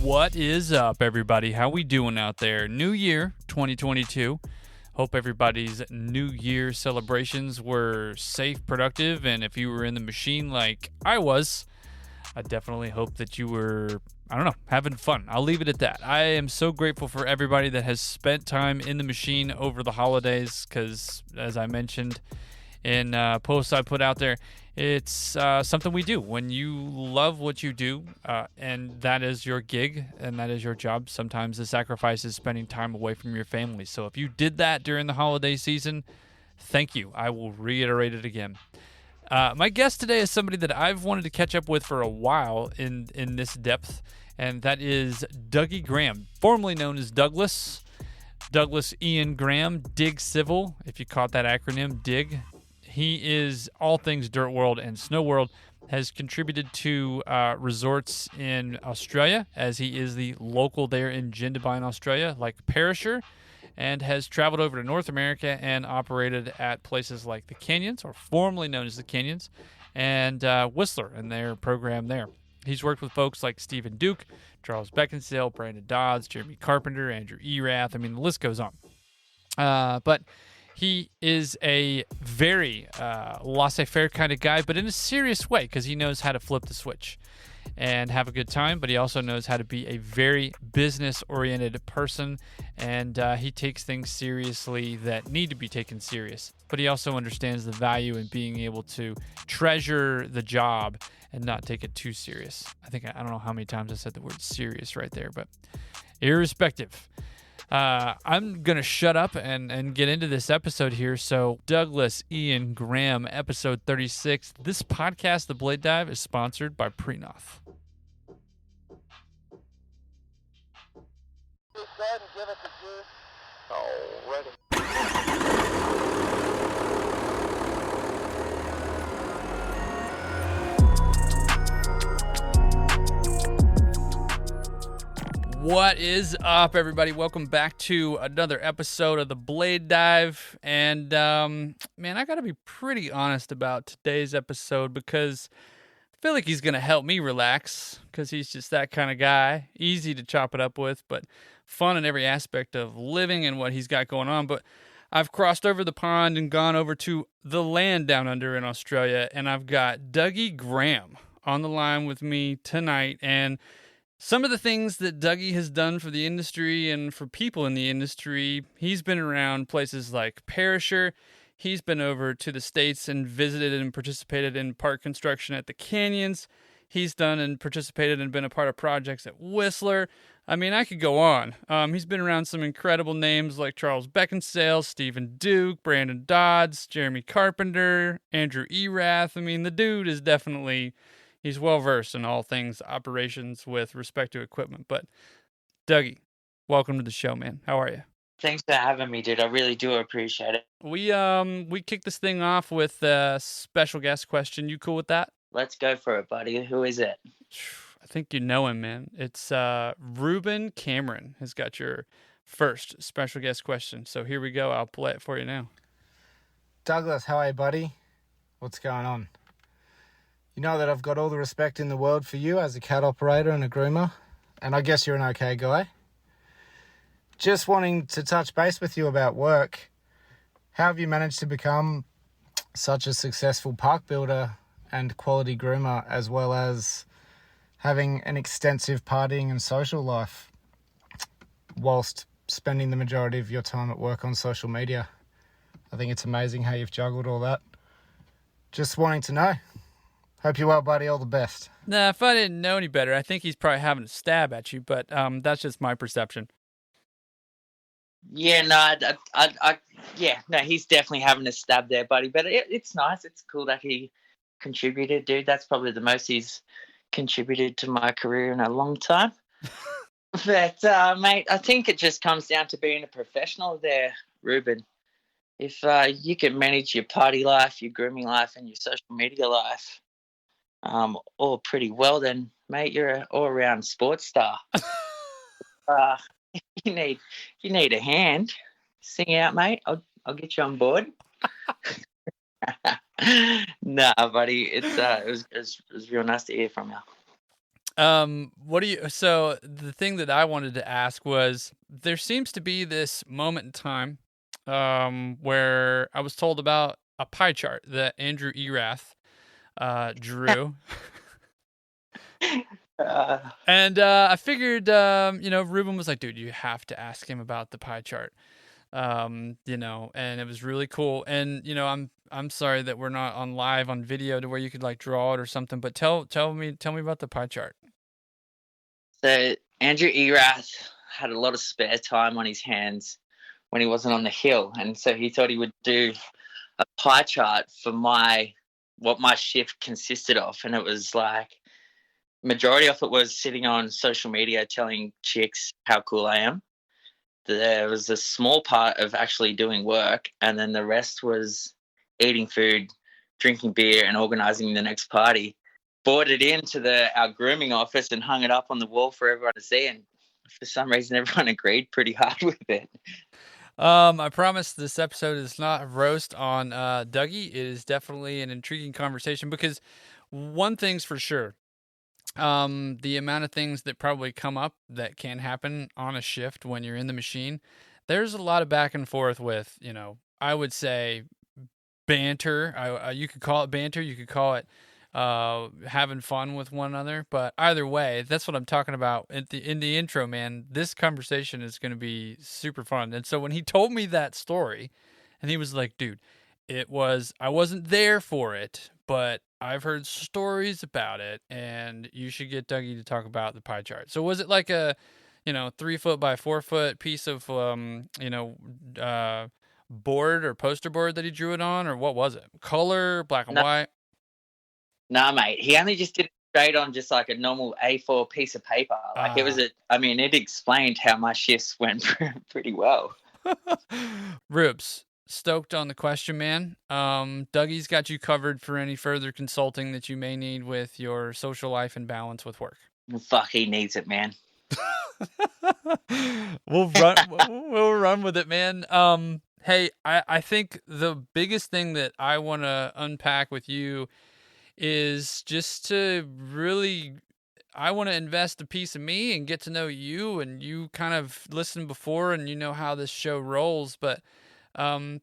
What is up, everybody? How we doing out there? New Year 2022. Hope everybody's New Year celebrations were safe, productive, and if you were in the machine like I was, I definitely hope that you were, having fun. I'll leave it at that. I am so grateful for everybody that has spent time in the machine over the holidays because, as I mentioned in posts I put out there, it's something we do. When you love what you do, and that is your gig and that is your job, sometimes the sacrifice is spending time away from your family. So if you did that during the holiday season, thank you. I will reiterate it again. My guest today is somebody that I've wanted to catch up with for a while in this depth, and that is Dougie Graham, formerly known as Douglas Ian Graham, Dig Civil, if you caught that acronym, DIG. He is all things dirt world and snow world, has contributed to resorts in Australia, as he is the local there in Jindabyne, Australia, like Perisher, and has traveled over to North America and operated at places like the Canyons, or formerly known as the Canyons, and Whistler and their program there. He's worked with folks like Stephen Duke, Charles Beckinsale, Brandon Dodds, Jeremy Carpenter, Andrew Erath. I mean, the list goes on. But he is a very laissez-faire kind of guy, but in a serious way, because he knows how to flip the switch and have a good time, but he also knows how to be a very business-oriented person, and he takes things seriously that need to be taken serious. But he also understands the value in being able to treasure the job and not take it too serious. I don't know how many times I said the word serious right there, but irrespective. I'm going to shut up and get into this episode here. So, Douglas Ian Graham, episode 36. This podcast, The Blade Dive, is sponsored by Prenoth. What is up, everybody? Welcome back to another episode of The Blade Dive. And, man, I got to be pretty honest about today's episode because I feel like he's going to help me relax because he's just that kind of guy. Easy to chop it up with, but fun in every aspect of living and what he's got going on. But I've crossed over the pond and gone over to the land down under in Australia, and I've got Dougie Graham on the line with me tonight. And some of the things that Dougie has done for the industry and for people in the industry, he's been around places like Perisher. He's been over to the States and visited and participated in park construction at the Canyons. He's done and participated and been a part of projects at Whistler. I mean, I could go on. He's been around some incredible names like Charles Beckinsale, Stephen Duke, Brandon Dodds, Jeremy Carpenter, Andrew Erath. I mean, the dude is definitely... He's well-versed in all things operations with respect to equipment. But, Dougie, welcome to the show, man. How are you? Thanks for having me, dude. I really do appreciate it. We kicked this thing off with a special guest question. You cool with that? Let's go for it, buddy. Who is it? I think you know him, man. It's Ruben Cameron has got your first special guest question. So here we go. I'll play it for you now. Douglas, how are you, buddy? What's going on? You know that I've got all the respect in the world for you as a cat operator and a groomer, and I guess you're an okay guy. Just wanting to touch base with you about work. How have you managed to become such a successful park builder and quality groomer, as well as having an extensive partying and social life whilst spending the majority of your time at work on social media? I think it's amazing how you've juggled all that. Just wanting to know. Hope you're well, buddy. All the best. Nah, if I didn't know any better, I think he's probably having a stab at you, but that's just my perception. Yeah, no, he's definitely having a stab there, buddy. But it's nice. It's cool that he contributed, dude. That's probably the most he's contributed to my career in a long time. But, mate, I think it just comes down to being a professional there, Ruben. If you can manage your party life, your grooming life, and your social media life, all pretty well, then, mate, you're an all-around sports star. You need a hand. Sing out, mate. I'll get you on board. Nah, buddy, it was real nice to hear from you. What do you? So the thing that I wanted to ask was, there seems to be this moment in time, where I was told about a pie chart that Andrew Erath, drew. Uh, And I figured, Ruben was like, dude, you have to ask him about the pie chart. And it was really cool. And I'm sorry that we're not on live on video to where you could like draw it or something. But tell me about the pie chart. so Andrew Erath had a lot of spare time on his hands when he wasn't on the hill, and so he thought he would do a pie chart for what my shift consisted of, and it was like majority of it was sitting on social media telling chicks how cool I am. There was a small part of actually doing work, and then the rest was eating food, drinking beer, and organizing the next party. Brought it into our grooming office and hung it up on the wall for everyone to see, and for some reason everyone agreed pretty hard with it. I promise this episode is not a roast on Dougie. It is definitely an intriguing conversation because one thing's for sure. The amount of things that probably come up that can happen on a shift when you're in the machine, there's a lot of back and forth with, I would say banter. You could call it banter. You could call it having fun with one another. But either way, that's what I'm talking about in the intro, man. This conversation is going to be super fun. And so when he told me that story, and he was like, dude, I wasn't there for it, but I've heard stories about it, and you should get Dougie to talk about the pie chart. So was it like a, 3 foot by 4 foot piece of, board or poster board that he drew it on, or what was it? Color, black and white? Nah, mate. He only just did it straight on just like a normal A4 piece of paper. Like it explained how my shifts went pretty well. Rubes, stoked on the question, man. Dougie's got you covered for any further consulting that you may need with your social life and balance with work. Fuck, he needs it, man. We'll run with it, man. Hey, I think the biggest thing that I want to unpack with you is just to really, I want to invest a piece of me and get to know you, and you kind of listened before and you know how this show rolls, but I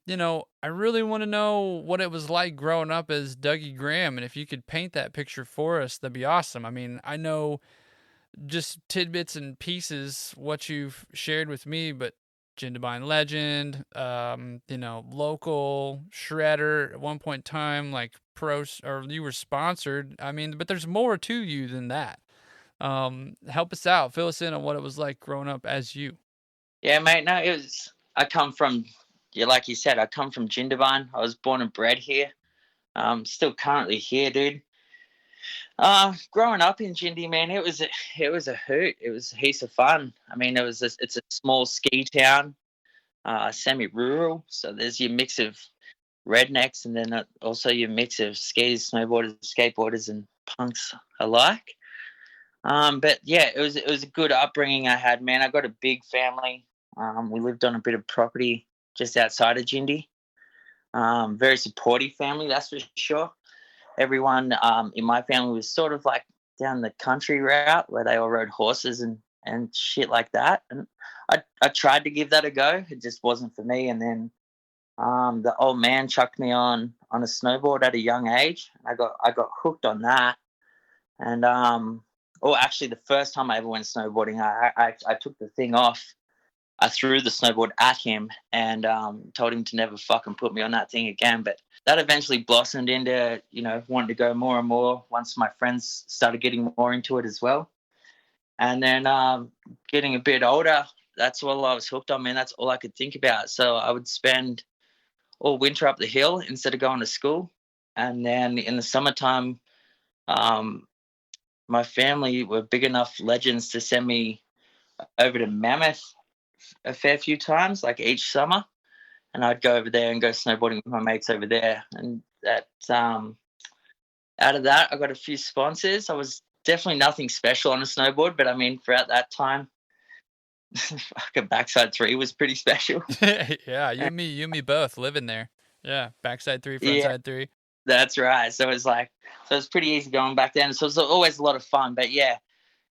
really want to know what it was like growing up as Dougie Graham, and if you could paint that picture for us, that'd be awesome. I mean, I know just tidbits and pieces what you've shared with me, but Jindabyne legend, local shredder at one point in time, like or you were sponsored. I mean, but there's more to you than that. Help us out, fill us in on what it was like growing up as you. Yeah, mate. No, I come from, like you said, I come from Jindabyne. I was born and bred here. Still currently here, dude. Growing up in Jindy, man, it was a hoot. It was heaps of fun. I mean, it's a small ski town, semi-rural. So there's your mix of rednecks, and then also your mix of skiers, snowboarders, skateboarders, and punks alike. But yeah, it was a good upbringing I had, man. I got a big family. We lived on a bit of property just outside of Jindy. Very supportive family, that's for sure. Everyone in my family was sort of like down the country route where they all rode horses and shit like that. And I tried to give that a go. It just wasn't for me. And then the old man chucked me on a snowboard at a young age. I got hooked on that. And actually, the first time I ever went snowboarding, I took the thing off. I threw the snowboard at him and told him to never fucking put me on that thing again. But that eventually blossomed into, wanting to go more and more once my friends started getting more into it as well. And then getting a bit older, that's all I was hooked on, man. That's all I could think about. So I would spend all winter up the hill instead of going to school. And then in the summertime, my family were big enough legends to send me over to Mammoth a fair few times, like each summer. And I'd go over there and go snowboarding with my mates over there. And that out of that, I got a few sponsors. I was definitely nothing special on a snowboard, but I mean, throughout that time, a backside 3 was pretty special. Yeah, you and me both living there. Yeah, backside 3, frontside 3. That's right. So it was pretty easy going back then. So it was always a lot of fun. But yeah,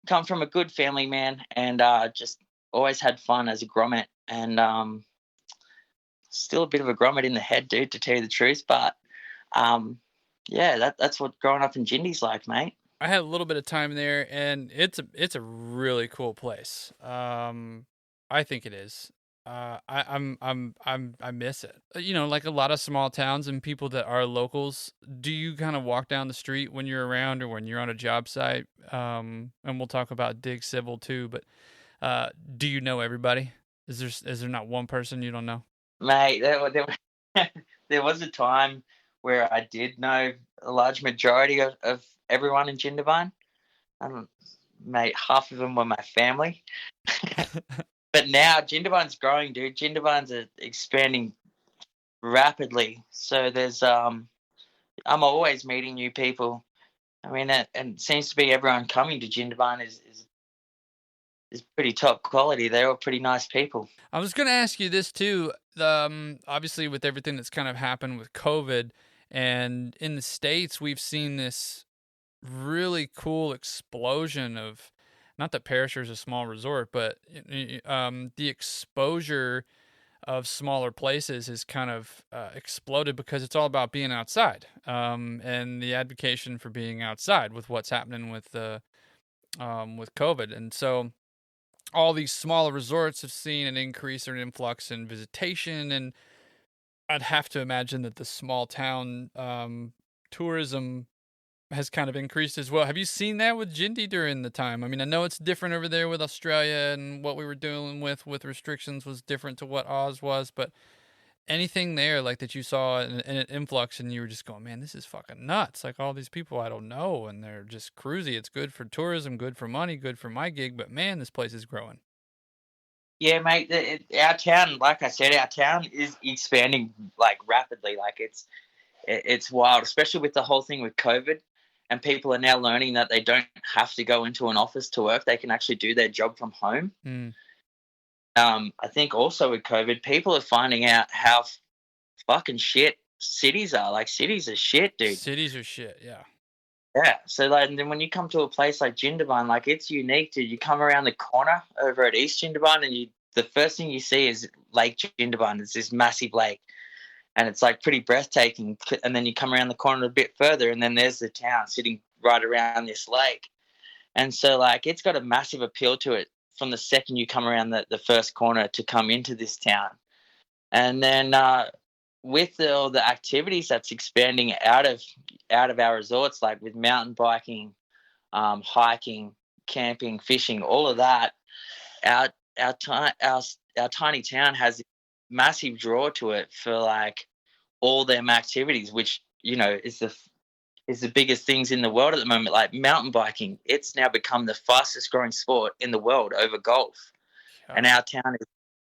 come from a good family, man, and just always had fun as a grommet, and still a bit of a grommet in the head, dude, to tell you the truth. But yeah, that's what growing up in Gindy's like, mate. I had a little bit of time there, and it's a really cool place. I think it is. I miss it. You know, like a lot of small towns and people that are locals. Do you kind of walk down the street when you're around or when you're on a job site? And we'll talk about dig civil too. But do you know everybody? Is there not one person you don't know? Mate, there was a time where I did know a large majority of everyone in Jindabyne. Mate, half of them were my family. But now Jindabyne's growing, dude. Jindabyne's expanding rapidly. So there's I'm always meeting new people. I mean, and it seems to be everyone coming to Jindabyne is pretty top quality. They're all pretty nice people. I was going to ask you this too. Obviously, with everything that's kind of happened with COVID, and in the States, we've seen this really cool explosion of, not that Perisher's a small resort, but the exposure of smaller places has kind of exploded because it's all about being outside, and the advocacy for being outside with what's happening with COVID, and so all these smaller resorts have seen an increase or an influx in visitation, and I'd have to imagine that the small town tourism has kind of increased as well. Have you seen that with Jindy during the time? I mean, I know it's different over there with Australia, and what we were dealing with restrictions was different to what Oz was, but anything there like that you saw in an influx and you were just going, man, this is fucking nuts. Like all these people I don't know, and they're just cruisy. It's good for tourism, good for money, good for my gig, but man, this place is growing. Yeah, mate. Our town, like I said, our town is expanding like rapidly. Like it's wild, especially with the whole thing with COVID. And people are now learning that they don't have to go into an office to work. They can actually do their job from home. Mm. I think also with COVID, people are finding out how fucking shit cities are. Like cities are shit, dude. Cities are shit, yeah. Yeah. So like, and then when you come to a place like Jindabyne, like it's unique, dude. You come around the corner over at East Jindabyne, and the first thing you see is Lake Jindabyne. It's this massive lake, and it's like pretty breathtaking. And then you come around the corner a bit further, and then there's the town sitting right around this lake. And so like it's got a massive appeal to it from the second you come around the first corner to come into this town. And then with all the activities that's expanding out of our resorts, like with mountain biking, hiking, camping, fishing, all of that, our tiny town has a massive draw to it for like all them activities, which you know is the biggest things in the world at the moment. Like mountain biking, it's now become the fastest growing sport in the world over golf, and our town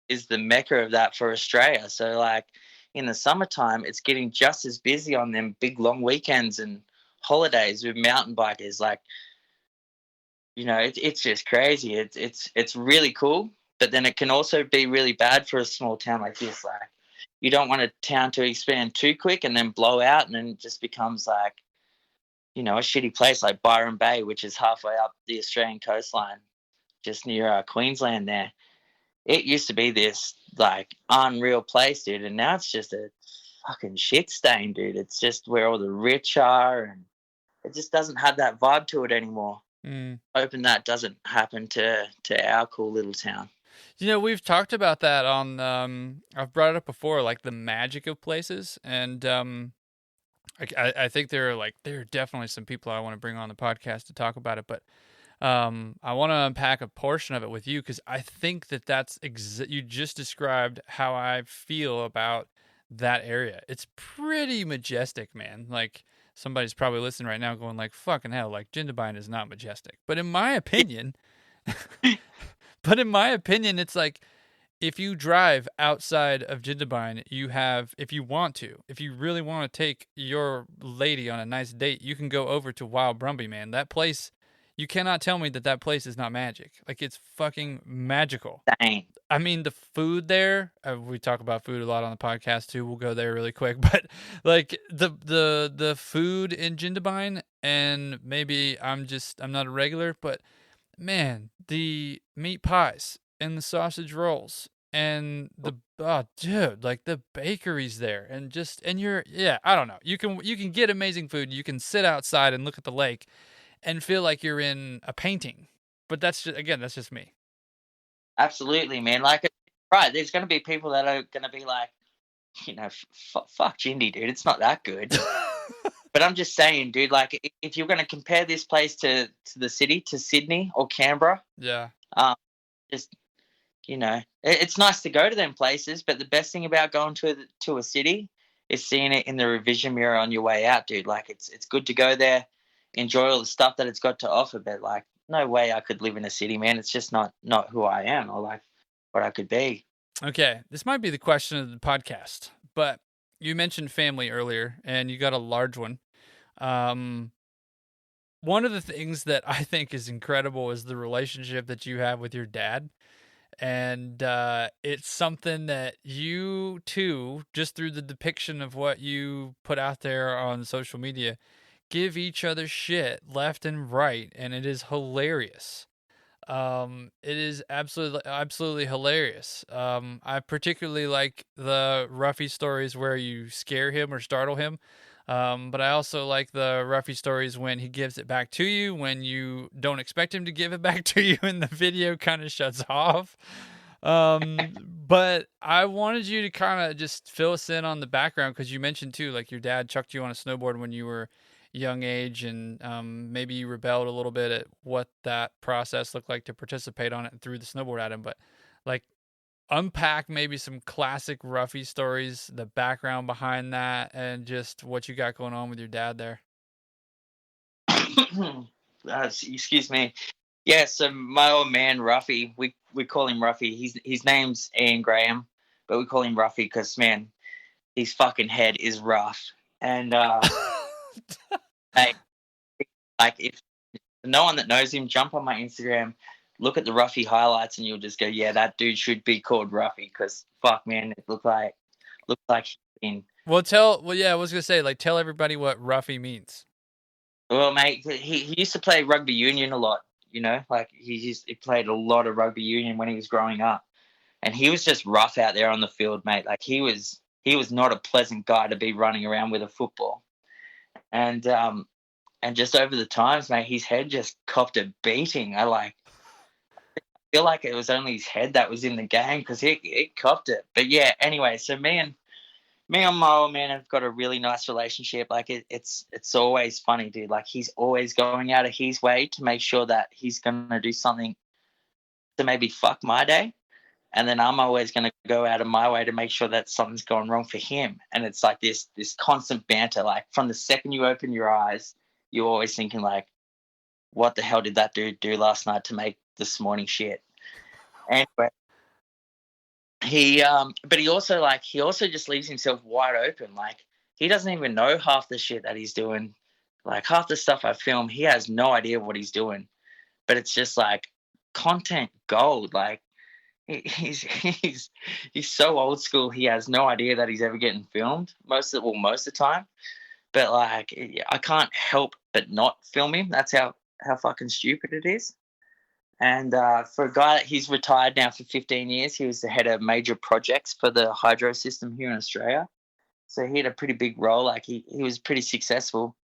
is the mecca of that for Australia. So like in the summertime, it's getting just as busy on them big long weekends and holidays with mountain bikers. Like, you know, it's just crazy. It's really cool, but then it can also be really bad for a small town like this. Like, you don't want a town to expand too quick and then blow out, and then it just becomes like, you know, a shitty place like Byron Bay, which is halfway up the Australian coastline, just near Queensland there. It used to be this like unreal place, dude, and now it's just a fucking shit stain, dude. It's just where all the rich are, and it just doesn't have that vibe to it anymore. Hoping that doesn't happen to our cool little town. You know, we've talked about that on I've brought it up before, like the magic of places, and I think there are definitely some people I want to bring on the podcast to talk about it, but I want to unpack a portion of it with you because I think that's you just described how I feel about that area. It's pretty majestic, man. Like somebody's probably listening right now going like, fucking hell, like Jindabyne is not majestic. But in my opinion, it's like if you drive outside of Jindabyne, if you really want to take your lady on a nice date, you can go over to Wild Brumby, man. That place, you cannot tell me that place is not magic. Like, it's fucking magical. Dang. I mean, the food there, we talk about food a lot on the podcast too. We'll go there really quick. But like the food in Jindabyne, and maybe I'm not a regular, but man, the meat pies and the sausage rolls and the dude, like the bakeries there and you're I don't know. You can get amazing food. You can sit outside and look at the lake and feel like you're in a painting. But that's just me. Absolutely, man. Like, right, there's going to be people that are going to be like, fuck Jindy, dude. It's not that good. But I'm just saying, dude, like, if you're going to compare this place to the city, to Sydney or Canberra, Yeah. just, it's nice to go to them places, but the best thing about going to a city is seeing it in the revision mirror on your way out, dude. Like, it's good to go there, enjoy all the stuff that it's got to offer, but, like, no way I could live in a city, man. It's just not who I am or, like, what I could be. Okay, this might be the question of the podcast, but you mentioned family earlier, and you got a large one. One of the things that I think is incredible is the relationship that you have with your dad. And it's something that you too, just through the depiction of what you put out there on social media, give each other shit left and right, and it is hilarious. It is absolutely hilarious. I particularly like the Ruffy stories where you scare him or startle him. But I also like the Ruffy stories when he gives it back to you when you don't expect him to give it back to you and the video kind of shuts off. But I wanted you to kind of just fill us in on the background because you mentioned too, like your dad chucked you on a snowboard when you were young age and maybe you rebelled a little bit at what that process looked like to participate on it and threw the snowboard at him. But like unpack maybe some classic Ruffy stories, the background behind that, and just what you got going on with your dad there. Excuse me. Yeah, so my old man Ruffy, we call him Ruffy. His name's Ian Graham, but we call him Ruffy because, man, his fucking head is rough. And hey, like, if no one that knows him, jump on my Instagram, look at the Ruffy highlights, and you'll just go, yeah, that dude should be called Ruffy because, fuck, man, it looks like he's been. Well, I was gonna say, like, tell everybody what Ruffy means. Well, mate, he used to play rugby union a lot. Like, he played a lot of rugby union when he was growing up, and he was just rough out there on the field, mate. Like, he was not a pleasant guy to be running around with a football, and just over the times, mate, his head just copped a beating. I feel like it was only his head that was in the game because he copped it. But yeah, anyway, so me and my old man have got a really nice relationship. Like, it's always funny, dude. Like, he's always going out of his way to make sure that he's gonna do something to maybe fuck my day, and then I'm always gonna go out of my way to make sure that something's going wrong for him. And it's like this constant banter. Like, from the second you open your eyes, you're always thinking like, what the hell did that dude do last night to make this morning shit? Anyway, but he also just leaves himself wide open. Like, he doesn't even know half the shit that he's doing. Like, half the stuff I film, he has no idea what he's doing, but it's just like content gold. Like, he's so old school. He has no idea that he's ever getting filmed most of the time. But like, I can't help but not film him. That's how fucking stupid it is. And for a guy that he's retired now for 15 years, he was the head of major projects for the hydro system here in Australia. So he had a pretty big role. Like, he was pretty successful.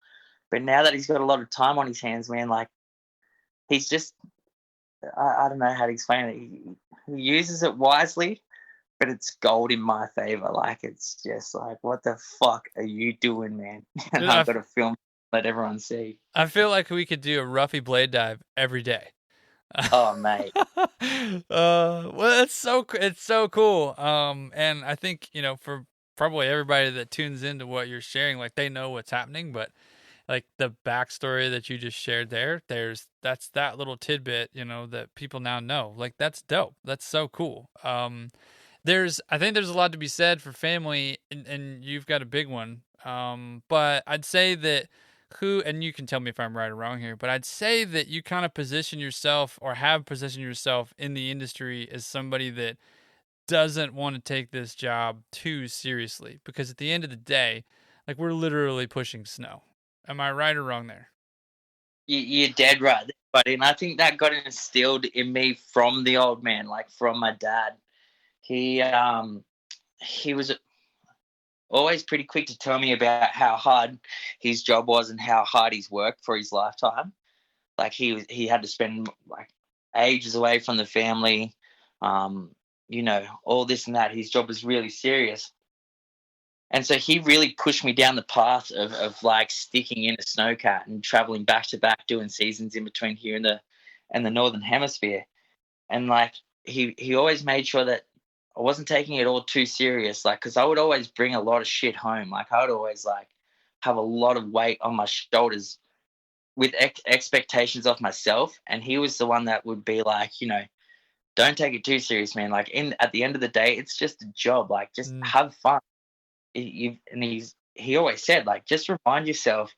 But now that he's got a lot of time on his hands, man, like, he's just, I don't know how to explain it. He uses it wisely, but it's gold in my favor. Like, it's just like, what the fuck are you doing, man? And I've got to film, let everyone see. I feel like we could do a Ruffy blade dive every day. Oh, mate. Well, it's so cool. And I think, for probably everybody that tunes into what you're sharing, like, they know what's happening, but like the backstory that you just shared that's that little tidbit, that people now know. Like, that's dope. That's so cool. I think there's a lot to be said for family, and you've got a big one. But I'd say that and you can tell me if I'm right or wrong here, but I'd say that you kind of position yourself or have positioned yourself in the industry as somebody that doesn't want to take this job too seriously, because at the end of the day, like, we're literally pushing snow. Am I right or wrong there? You're dead right. buddy, and I think that got instilled in me from the old man, like from my dad. He was always pretty quick to tell me about how hard his job was and how hard he's worked for his lifetime. Like he had to spend like ages away from the family, all this and that. His job was really serious. And so he really pushed me down the path of like sticking in a snowcat and traveling back to back, doing seasons in between here and the Northern Hemisphere. And like he always made sure that I wasn't taking it all too serious, like, because I would always bring a lot of shit home. Like I would always like have a lot of weight on my shoulders with expectations of myself, and he was the one that would be like, don't take it too serious, man. Like at the end of the day, it's just a job. Like just have fun. He always said, like, just remind yourself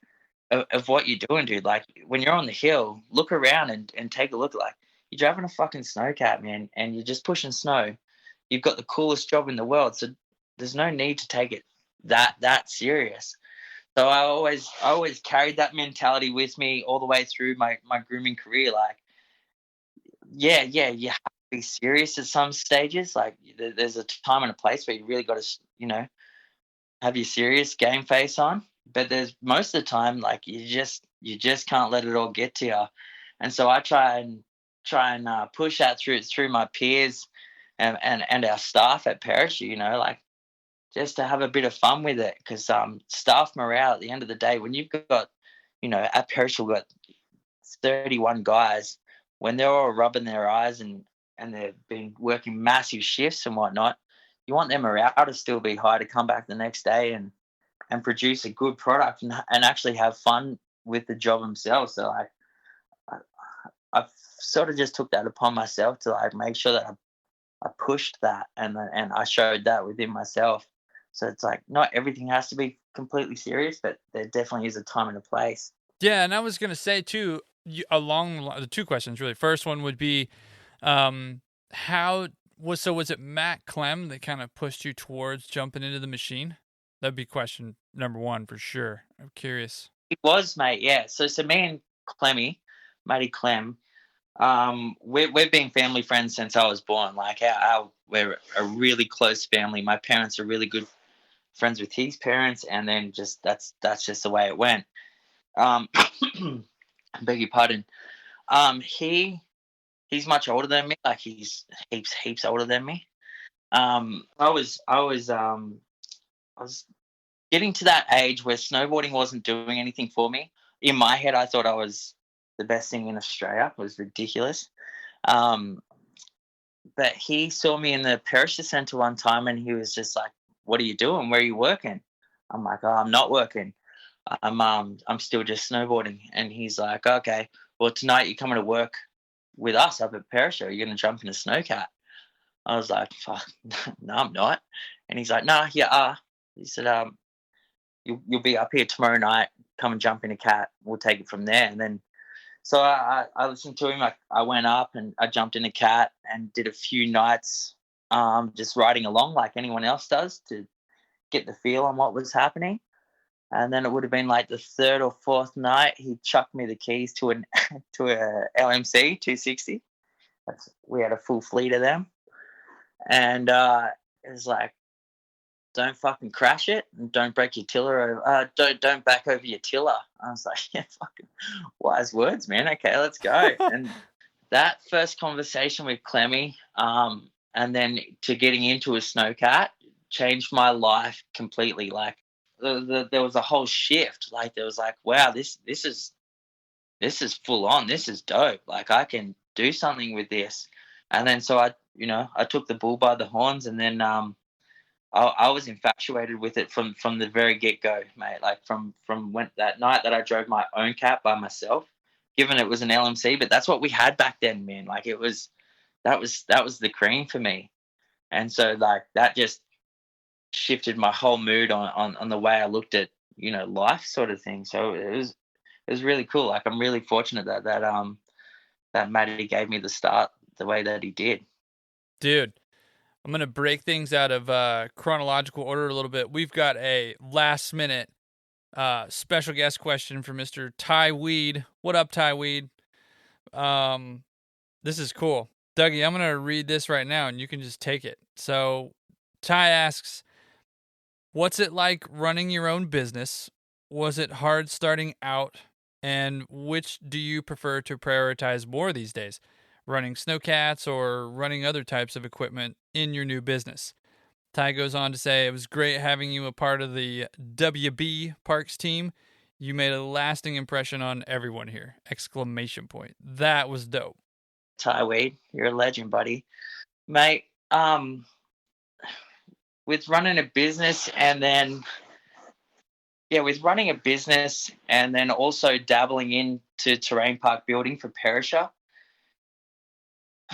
of what you're doing, dude. Like when you're on the hill, look around and take a look. Like you're driving a fucking snowcat, man, and you're just pushing snow. You've got the coolest job in the world, so there's no need to take it that serious. So I always carried that mentality with me all the way through my grooming career. Like, yeah, you have to be serious at some stages. Like there's a time and a place where you really got to, have your serious game face on. But there's most of the time, like you just can't let it all get to you. And so I try and push that through my peers and our staff at Parachute, like just to have a bit of fun with it, because staff morale at the end of the day, when you've got, at Parachute we've got 31 guys, when they're all rubbing their eyes and they've been working massive shifts and whatnot, you want their morale to still be high to come back the next day and produce a good product and actually have fun with the job themselves. So like I've sort of just took that upon myself to like make sure that I pushed that and I showed that within myself. So it's like not everything has to be completely serious, but there definitely is a time and a place. Yeah, and I was going to say too, along the two questions really. First one would be, was it Matt Clem that kind of pushed you towards jumping into the machine? That'd be question number one for sure. I'm curious. It was, mate. Yeah. So me and Matty Clem, we've been family friends since I was born. Like we're a really close family. My parents are really good friends with his parents, and then just that's just the way it went. I beg your pardon. He's much older than me. Like he's heaps older than me. I was getting to that age where snowboarding wasn't doing anything for me. In my head, I thought I was the best thing in Australia. It was ridiculous. But he saw me in the parachute center one time and he was just like, "What are you doing? Where are you working?" I'm like, "Oh, I'm not working. I'm still just snowboarding." And he's like, "Okay, well, tonight you're coming to work with us up at Parachute. You're going to jump in a snowcat." I was like, "Fuck, no, I'm not." And he's like, "Nah, you are." He said, you'll be up here tomorrow night. Come and jump in a cat. We'll take it from there." And then, so I listened to him. I went up and I jumped in a cat and did a few nights, just riding along like anyone else does to get the feel on what was happening. And then it would have been like the third or fourth night, he chucked me the keys to a LMC 260. We had a full fleet of them. And it was like, "Don't fucking crash it and don't break your tiller. Don't back over your tiller." I was like, "Yeah, fucking wise words, man. Okay, let's go." And that first conversation with Clemmy, and then to getting into a snowcat changed my life completely. Like there was a whole shift. Like there was like, wow, this is full on. This is dope. Like I can do something with this. And then so I took the bull by the horns, and then I was infatuated with it from the very get go, mate. Like from when that night that I drove my own cat by myself, given it was an LMC, but that's what we had back then, man. Like that was the cream for me, and so like that just shifted my whole mood on the way I looked at life, sort of thing. So it was really cool. Like I'm really fortunate that Matty gave me the start the way that he did. Dude, I'm going to break things out of chronological order a little bit. We've got a last-minute special guest question for Mr. Ty Weed. What up, Ty Weed? this is cool. Dougie, I'm going to read this right now and you can just take it. So Ty asks, what's it like running your own business? Was it hard starting out? And which do you prefer to prioritize more these days? Running snowcats or running other types of equipment in your new business? Ty goes on to say, it was great having you a part of the WB Parks team. You made a lasting impression on everyone here! Exclamation point. That was dope. Ty Wade, you're a legend, buddy. Mate, with running a business and then also dabbling into terrain park building for Perisher,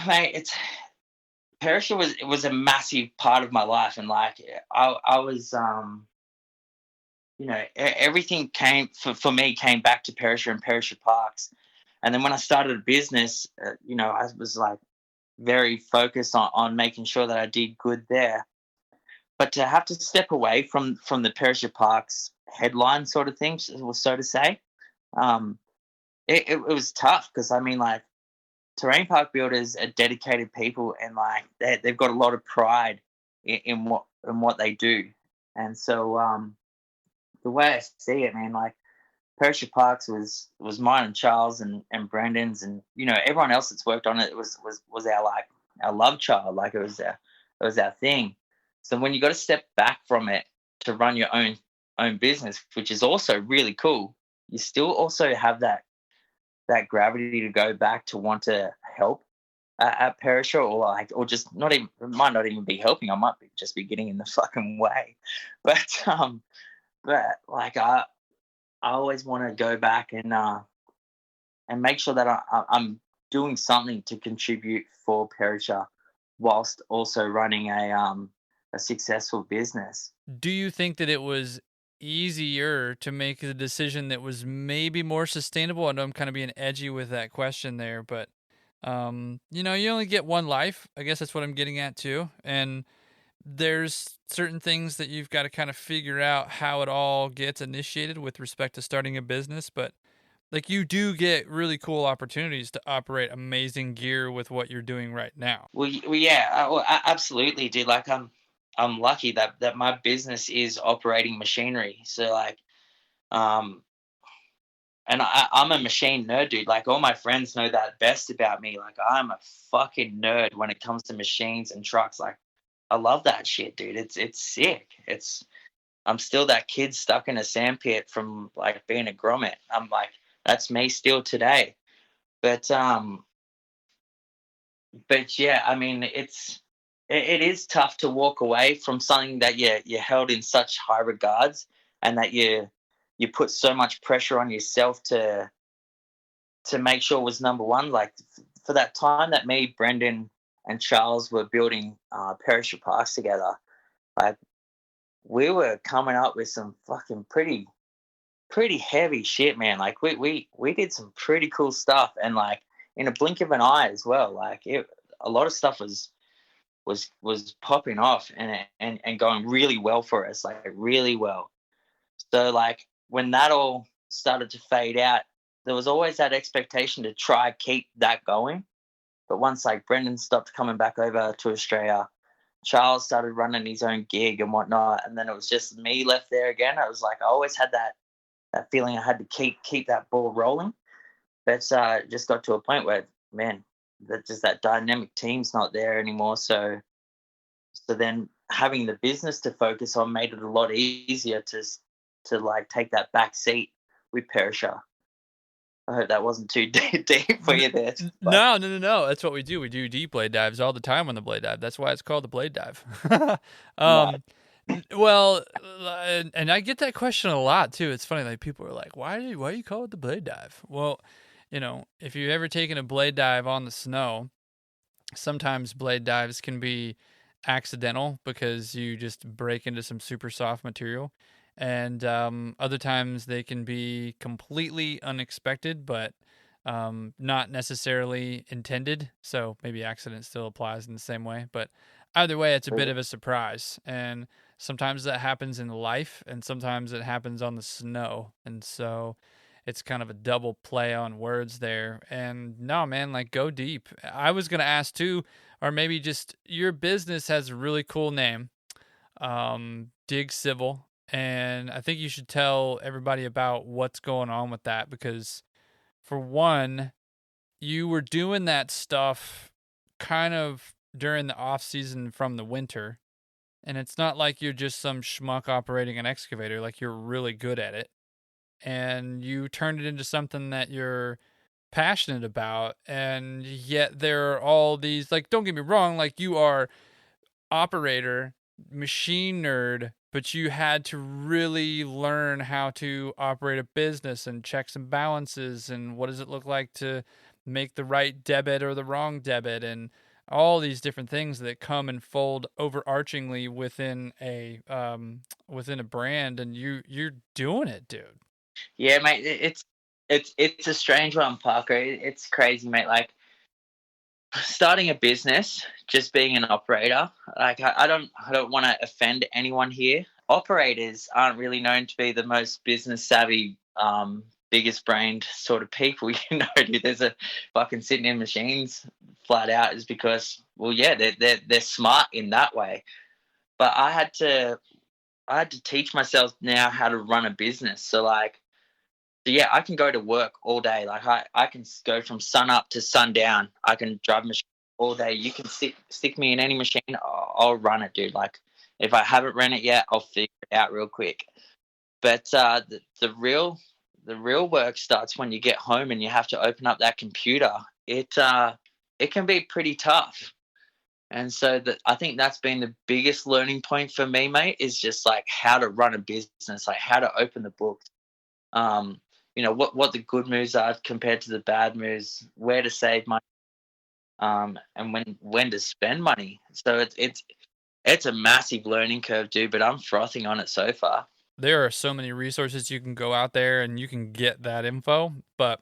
mate, Perisher was a massive part of my life, and like I was everything came back to Perisher and Perisher Parks. And then when I started a business, I was like very focused on making sure that I did good there. But to have to step away from the Perisher Parks headline sort of thing, so to say, it was tough because I mean, like, terrain park builders are dedicated people, and like they've got a lot of pride in what they do. And so the way I see it, man, like, Perisher Parks was mine and Charles and Brendan's, and everyone else that's worked on it was our love child. Like, it was our thing. So when you got to step back from it to run your own business, which is also really cool, you still also have that gravity to go back to want to help at Perisher, or just not even, it might not even be helping. I might just be getting in the fucking way. But like, I always want to go back and make sure that I'm doing something to contribute for Perisher, whilst also running a successful business. Do you think that it was easier to make a decision that was maybe more sustainable? I know I'm kind of being edgy with that question there, but you only get one life. I guess that's what I'm getting at too. And there's certain things that you've got to kind of figure out how it all gets initiated with respect to starting a business. But like, you do get really cool opportunities to operate amazing gear with what you're doing right now. Well, yeah, I absolutely, dude. Like, I'm lucky that my business is operating machinery. So like, and I'm a machine nerd, dude. Like, all my friends know that best about me. Like, I'm a fucking nerd when it comes to machines and trucks. Like, I love that shit, dude. It's sick. I'm still that kid stuck in a sandpit from like being a grommet. I'm like, that's me still today. But yeah, I mean, it is tough to walk away from something that you held in such high regards, and that you put so much pressure on yourself to make sure was number one. Like, for that time that me, Brendan, and Charles were building Perisher Parks together, like, we were coming up with some fucking pretty heavy shit, man. Like, we did some pretty cool stuff, and like, in a blink of an eye as well. Like, a lot of stuff was popping off and going really well for us, like really well. So like, when that all started to fade out, there was always that expectation to try keep that going. But once like Brendan stopped coming back over to Australia, Charles started running his own gig and whatnot, and then it was just me left there again. I was like, I always had that feeling I had to keep that ball rolling. But just got to a point where, man, that dynamic team's not there anymore. So then having the business to focus on made it a lot easier to like take that back seat with Perisher. I hope that wasn't too deep for you there. No. That's what we do. We do deep blade dives all the time on the blade dive. That's why it's called the blade dive. Well, and I get that question a lot too. It's funny, like, people are like, why do you call it the blade dive? Well, if you've ever taken a blade dive on the snow, sometimes blade dives can be accidental because you just break into some super soft material. And other times they can be completely unexpected, but not necessarily intended. So maybe accident still applies in the same way. But either way, it's a bit of a surprise. And sometimes that happens in life, and sometimes it happens on the snow. And so it's kind of a double play on words there. And no, man, like go deep. I was gonna ask too, or maybe just your business has a really cool name, Dig Civil, and I think you should tell everybody about what's going on with that because, for one, you were doing that stuff kind of during the off season from the winter, and it's not like you're just some schmuck operating an excavator. Like you're really good at it, and you turned it into something that you're passionate about. And yet there are all these, like, don't get me wrong, like you are operator, machine nerd, but you had to really learn how to operate a business and checks and balances and what does it look like to make the right debit or the wrong debit and all these different things that come and fold overarchingly within a brand, and you're doing it, dude. Yeah, mate, it's a strange one, Parker. It's crazy, mate. Like starting a business, just being an operator. Like I don't want to offend anyone here. Operators aren't really known to be the most business savvy, biggest brained sort of people. Dude, there's a fucking sitting in machines flat out is because, well, yeah, they're smart in that way. But I had to teach myself now how to run a business. So yeah, I can go to work all day. Like I can go from sun up to sundown. I can drive machine all day. You can stick me in any machine, I'll run it, dude. Like if I haven't run it yet, I'll figure it out real quick. But the real work starts when you get home and you have to open up that computer. It can be pretty tough. And so I think that's been the biggest learning point for me, mate, is just like how to run a business, like how to open the books. What the good moves are compared to the bad moves, where to save money, and when to spend money. So it's a massive learning curve, dude. But I'm frothing on it so far. There are so many resources you can go out there and you can get that info, but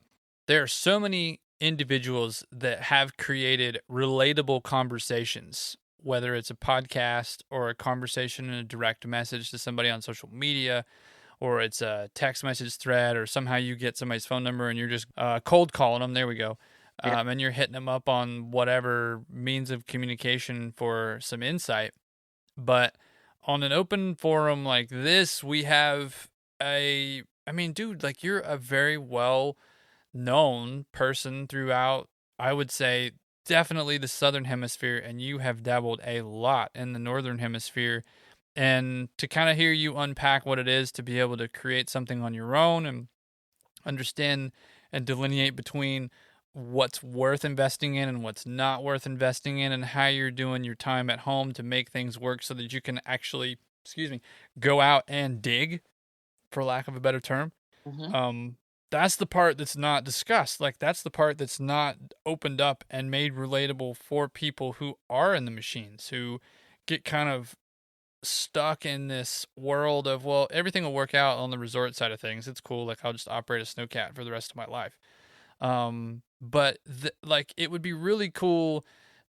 there are so many individuals that have created relatable conversations, whether it's a podcast or a conversation in a direct message to somebody on social media, or it's a text message thread, or somehow you get somebody's phone number and you're just cold calling them. There we go. Yeah. And you're hitting them up on whatever means of communication for some insight. But on an open forum like this, we have dude, like you're a very well known person throughout, I would say, definitely the Southern Hemisphere, and you have dabbled a lot in the Northern Hemisphere. And to kind of hear you unpack what it is to be able to create something on your own and understand and delineate between what's worth investing in and what's not worth investing in, and how you're doing your time at home to make things work so that you can actually, go out and dig, for lack of a better term. Mm-hmm. That's the part that's not discussed. Like that's the part that's not opened up and made relatable for people who are in the machines, who get kind of stuck in this world of, well, everything will work out on the resort side of things. It's cool. Like I'll just operate a snowcat for the rest of my life. But like it would be really cool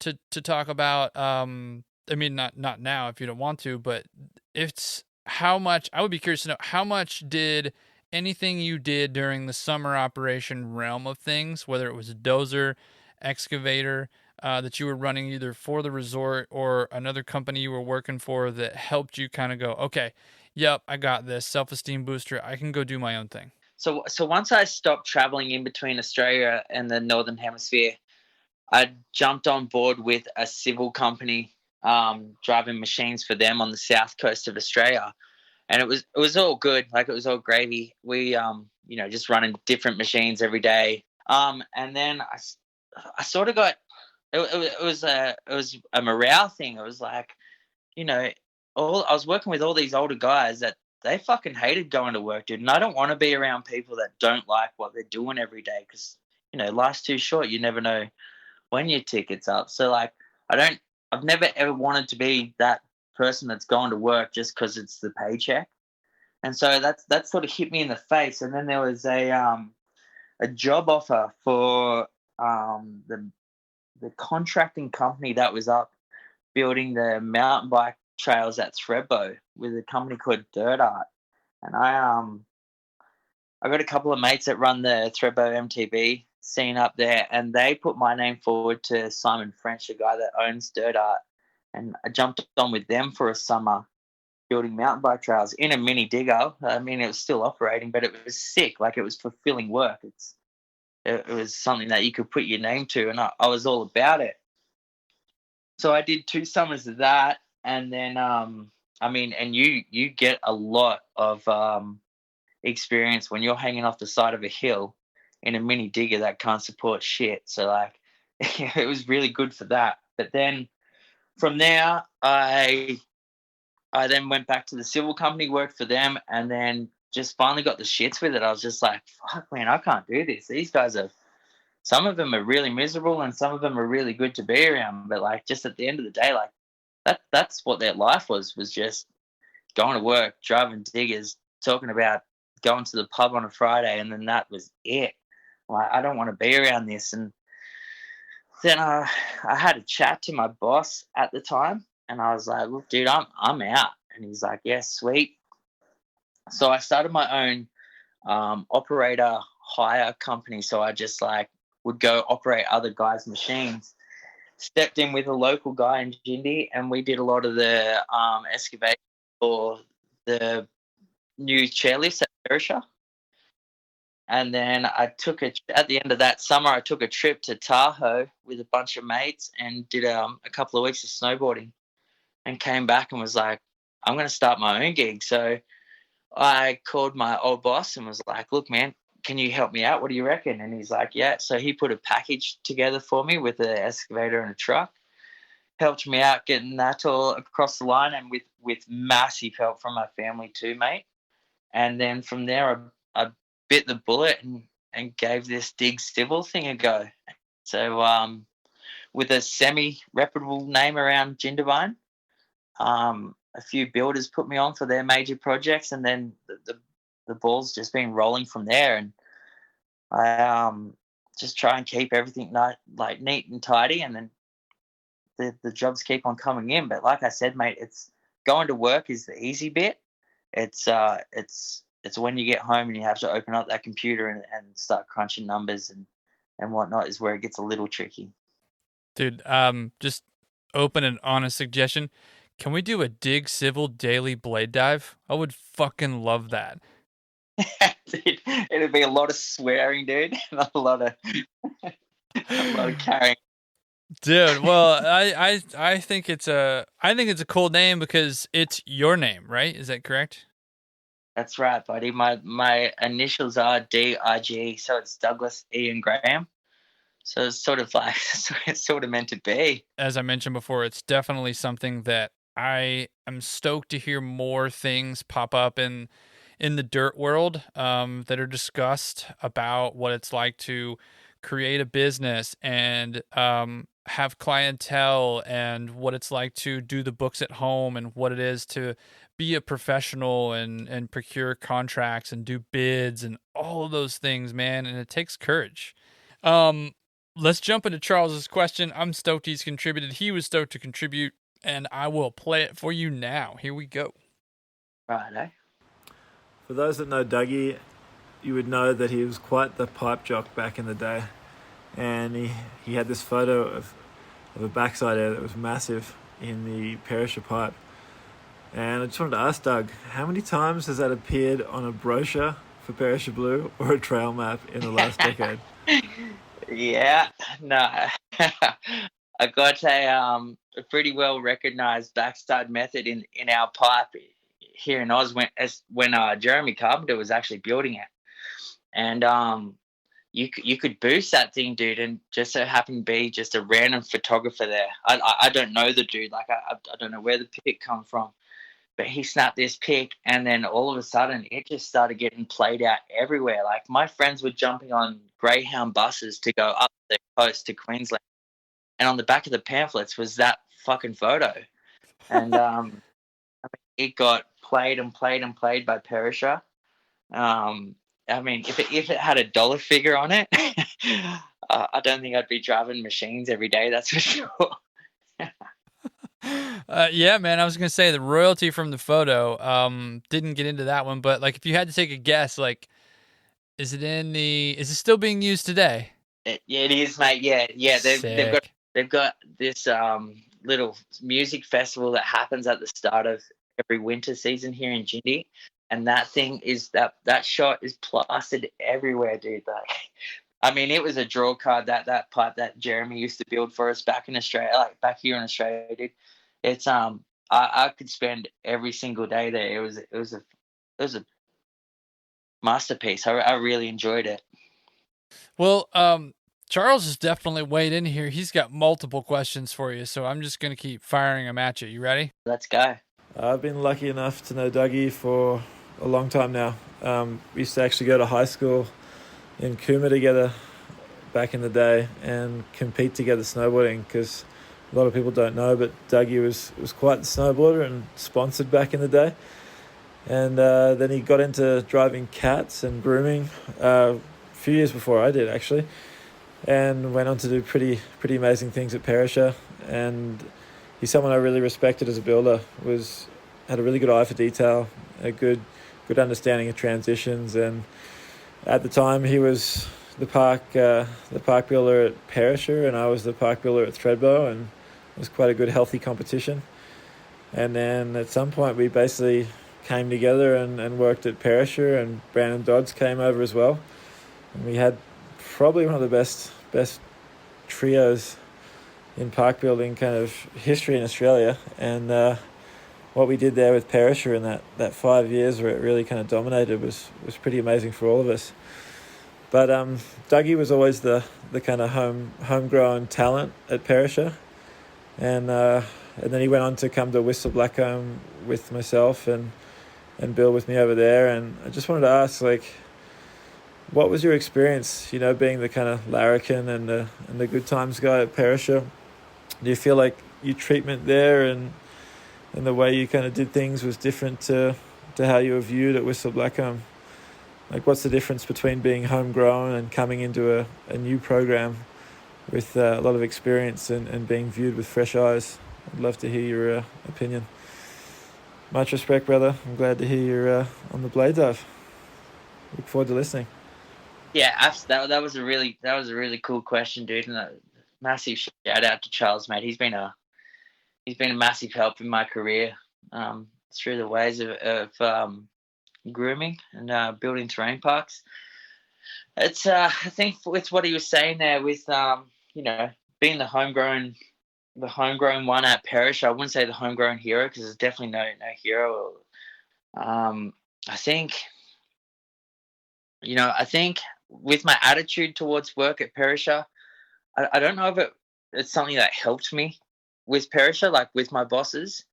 to talk about. Not now if you don't want to, but it's how much. I would be curious to know how much did anything you did during the summer operation realm of things, whether it was a dozer, excavator, that you were running either for the resort or another company you were working for, that helped you kind of go, okay, yep, I got this, self-esteem booster, I can go do my own thing? So once I stopped traveling in between Australia and the Northern Hemisphere, I jumped on board with a civil company, driving machines for them on the south coast of Australia, and it was all good. Like it was all gravy. We just running different machines every day. And then I sort of got it was a morale thing. It was like, I was working with all these older guys that they fucking hated going to work, dude. And I don't want to be around people that don't like what they're doing every day because life's too short. You never know when your ticket's up. So like, I've never ever wanted to be that person that's going to work just because it's the paycheck. And so that sort of hit me in the face. And then there was a job offer for the contracting company that was up building the mountain bike trails at Thredbo with a company called Dirt Art. And I got a couple of mates that run the Thredbo MTB scene up there, and they put my name forward to Simon French, the guy that owns Dirt Art, and I jumped on with them for a summer building mountain bike trails in a mini digger. I mean, it was still operating, but it was sick. Like, it was fulfilling work. It was something that you could put your name to, and I was all about it. So I did 2 summers of that, and then I mean, and you get a lot of experience when you're hanging off the side of a hill in a mini digger that can't support shit. So like, it was really good for that. But then from there, I then went back to the civil company, worked for them, and then just finally got the shits with it. I was just like, fuck, man, I can't do this. These guys are, some of them are really miserable and some of them are really good to be around. But like, just at the end of the day, like, that's what their life was just going to work, driving diggers, talking about going to the pub on a Friday, and then that was it. Like, I don't want to be around this. And then I had a chat to my boss at the time, and I was like, look, dude, I'm out. And he's like, yeah, sweet. So I started my own operator hire company. So I just like would go operate other guys' machines. Stepped in with a local guy in Jindy, and we did a lot of the excavation for the new chairlifts at Perisher. And then at the end of that summer, I took a trip to Tahoe with a bunch of mates and did a couple of weeks of snowboarding, and came back and was like, I'm going to start my own gig. So I called my old boss and was like, look, man, can you help me out? What do you reckon? And he's like, yeah. So he put a package together for me with an excavator and a truck, helped me out getting that all across the line, and with massive help from my family too, mate. And then from there, I bit the bullet and gave this dig civil thing a go. So with a semi-reputable name around Jindabyne, a few builders put me on for their major projects, and then the ball's just been rolling from there. And I just try and keep everything neat and tidy, and then the jobs keep on coming in. But like I said, mate, it's going to work is the easy bit. It's when you get home and you have to open up that computer and start crunching numbers and whatnot is where it gets a little tricky. Dude, just open and honest suggestion. Can we do a dig civil daily blade dive? I would fucking love that. Dude, it'd be a lot of swearing, dude, and a lot of carrying. Dude, well, I think it's a cool name because it's your name, right? Is that correct? That's right, buddy. My initials are DIG, so it's Douglas Ian Graham. So it's sort of like it's sort of meant to be. As I mentioned before, it's definitely something that I am stoked to hear more things pop up in the dirt world that are discussed about what it's like to create a business and have clientele, and what it's like to do the books at home, and what it is to be a professional and procure contracts and do bids and all of those things, man. And it takes courage. Let's jump into Charles's question. I'm stoked he's contributed. He was stoked to contribute, and I will play it for you now. Here we go. Right, For those that know Dougie, you would know that he was quite the pipe jock back in the day. And he had this photo of a backside air that was massive in the Perisher pipe. And I just wanted to ask Doug, how many times has that appeared on a brochure for Perisher Blue or a trail map in the last decade? Yeah, no. I got a pretty well recognised backside method in our pipe here in Oz when Jeremy Carpenter was actually building it. And you could boost that thing, dude, and just so happened to be just a random photographer there. I don't know the dude, like I don't know where the pic come from, but he snapped this pic, and then all of a sudden it just started getting played out everywhere. Like, my friends were jumping on Greyhound buses to go up the coast to Queensland, and on the back of the pamphlets was that fucking photo. And it got played and played and played by Perisher. I mean, if it had a dollar figure on it, I don't think I'd be driving machines every day, that's for sure. Yeah, man, I was going to say the royalty from the photo, didn't get into that one, but like, if you had to take a guess, like, Is it still being used today? Yeah, it is, mate. Yeah. Sick. They've got this little music festival that happens at the start of every winter season here in Jindy, and that thing is that shot is plastered everywhere, dude. Like, I mean, it was a draw card, that pipe that Jeremy used to build for us back in Australia, like back here in Australia, dude. It's I could spend every single day there. It was a masterpiece. I really enjoyed it. Well, Charles is definitely weighed in here. He's got multiple questions for you, so I'm just gonna keep firing them at you. You ready? Let's go. I've been lucky enough to know Dougie for a long time now. We used to actually go to high school in Cooma together back in the day and compete together snowboarding, because a lot of people don't know, but Dougie was quite the snowboarder and sponsored back in the day. And then he got into driving cats and grooming a few years before I did, actually, and went on to do pretty amazing things at Perisher. And he's someone I really respected as a builder. Had a really good eye for detail, a good understanding of transitions, and at the time he was the park builder at Perisher, and I was the park builder at Threadbow, and it was quite a good healthy competition. And then at some point we basically came together and worked at Perisher, and Brandon Dodds came over as well. And we had probably one of the best trios in park building kind of history in Australia. And what we did there with Perisher in that 5 years where it really kind of dominated was pretty amazing for all of us. But Dougie was always the kind of homegrown talent at Perisher. And then he went on to come to Whistler Blackcomb with myself and build with me over there. And I just wanted to ask, like, what was your experience, being the kind of larrikin and the good times guy at Perisher? Do you feel like your treatment there and the way you kind of did things was different to how you were viewed at Whistler Blackcomb? Like, what's the difference between being homegrown and coming into a new program with a lot of experience and being viewed with fresh eyes? I'd love to hear your opinion. Much respect, brother. I'm glad to hear you're on the blade dive. Look forward to listening. Yeah, that was a really cool question, dude. And a massive shout out to Charles, mate. He's been a massive help in my career through the ways of grooming and building terrain parks. It's I think it's what he was saying there with being the homegrown one at Parish. I wouldn't say the homegrown hero, because there's definitely no hero. I think with my attitude towards work at Perisher, I don't know if it's something that helped me with Perisher, like with my bosses.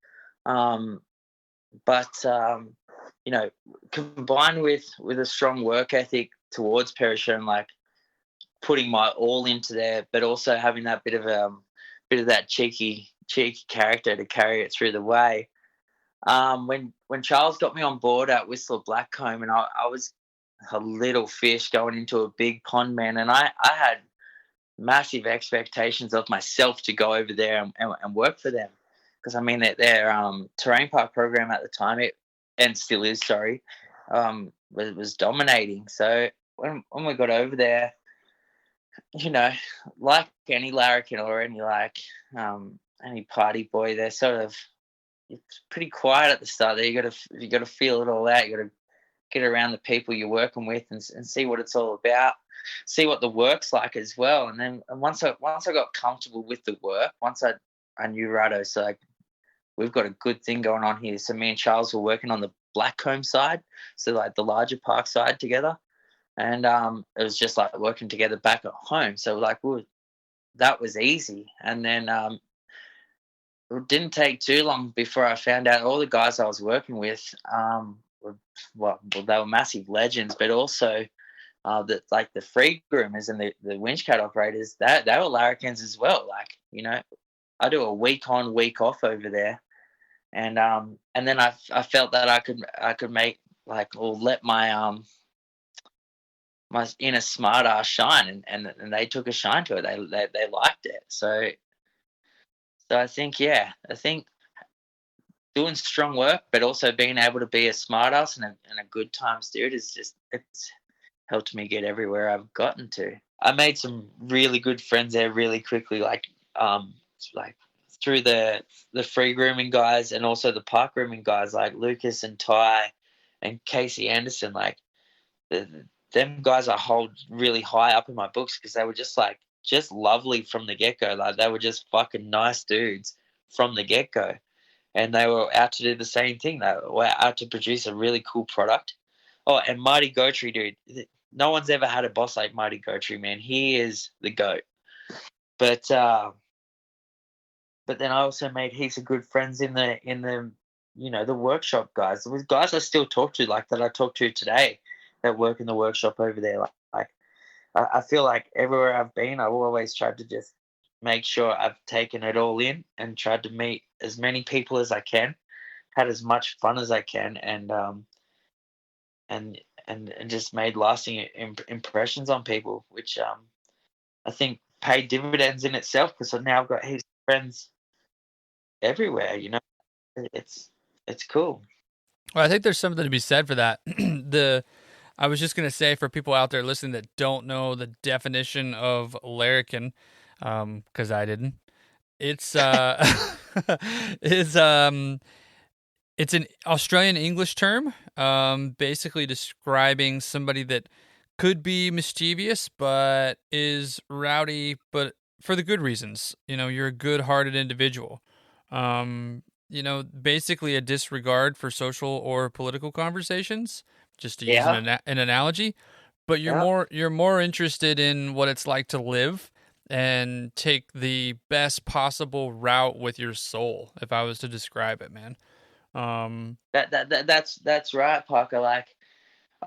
But combined with a strong work ethic towards Perisher and like putting my all into there, but also having that bit of that cheeky character to carry it through the way. When Charles got me on board at Whistler Blackcomb, and I was a little fish going into a big pond, man, and I had massive expectations of myself to go over there and work for them, because I mean their terrain park program at the time, and still is, sorry, was dominating. So when we got over there, like any larrikin or any party boy, they're sort of, it's pretty quiet at the start. There you got to feel it all out. You got to get around the people you're working with and see what it's all about, see what the work's like as well. And then once I got comfortable with the work, once I knew righto, so like, we've got a good thing going on here. So me and Charles were working on the Blackcomb side, so like the larger park side together, and it was just like working together back at home. So like that was easy. And then it didn't take too long before I found out all the guys I was working with they were massive legends, but also the free groomers and the winch cat operators, that they were larrikins as well. Like, I do a week on, week off over there, and then I felt that I could make let my my inner smart ass shine, and they took a shine to it. They liked it. So I think doing strong work, but also being able to be a smart ass and a good times dude is just, helped me get everywhere I've gotten to. I made some really good friends there really quickly, like through the free grooming guys and also the park grooming guys like Lucas and Ty and Casey Anderson. Like them guys I hold really high up in my books because they were just lovely from the get-go. Like they were just fucking nice dudes from the get-go, and they were out to do the same thing. They were out to produce a really cool product. Oh, and Marty Gotry, dude, no one's ever had a boss like Marty Gotry, man. He is the GOAT. But then I also made heaps of good friends in the the workshop guys. There was guys I still talk to, like that I talk to today, that work in the workshop over there. Like I feel like everywhere I've been, I've always tried to just make sure I've taken it all in and tried to meet as many people as I can, had as much fun as I can, and just made lasting impressions on people, which I think paid dividends in itself because now I've got heaps of friends everywhere. It's cool. Well, I think there's something to be said for that. I was just gonna say, for people out there listening that don't know the definition of larrikin, because I didn't. It's it's an Australian English term, basically describing somebody that could be mischievous but is rowdy, but for the good reasons. You're a good-hearted individual. Basically a disregard for social or political conversations, just to use an analogy. But you're more interested in what it's like to live and take the best possible route with your soul, if I was to describe it, man. That's right, Parker. Like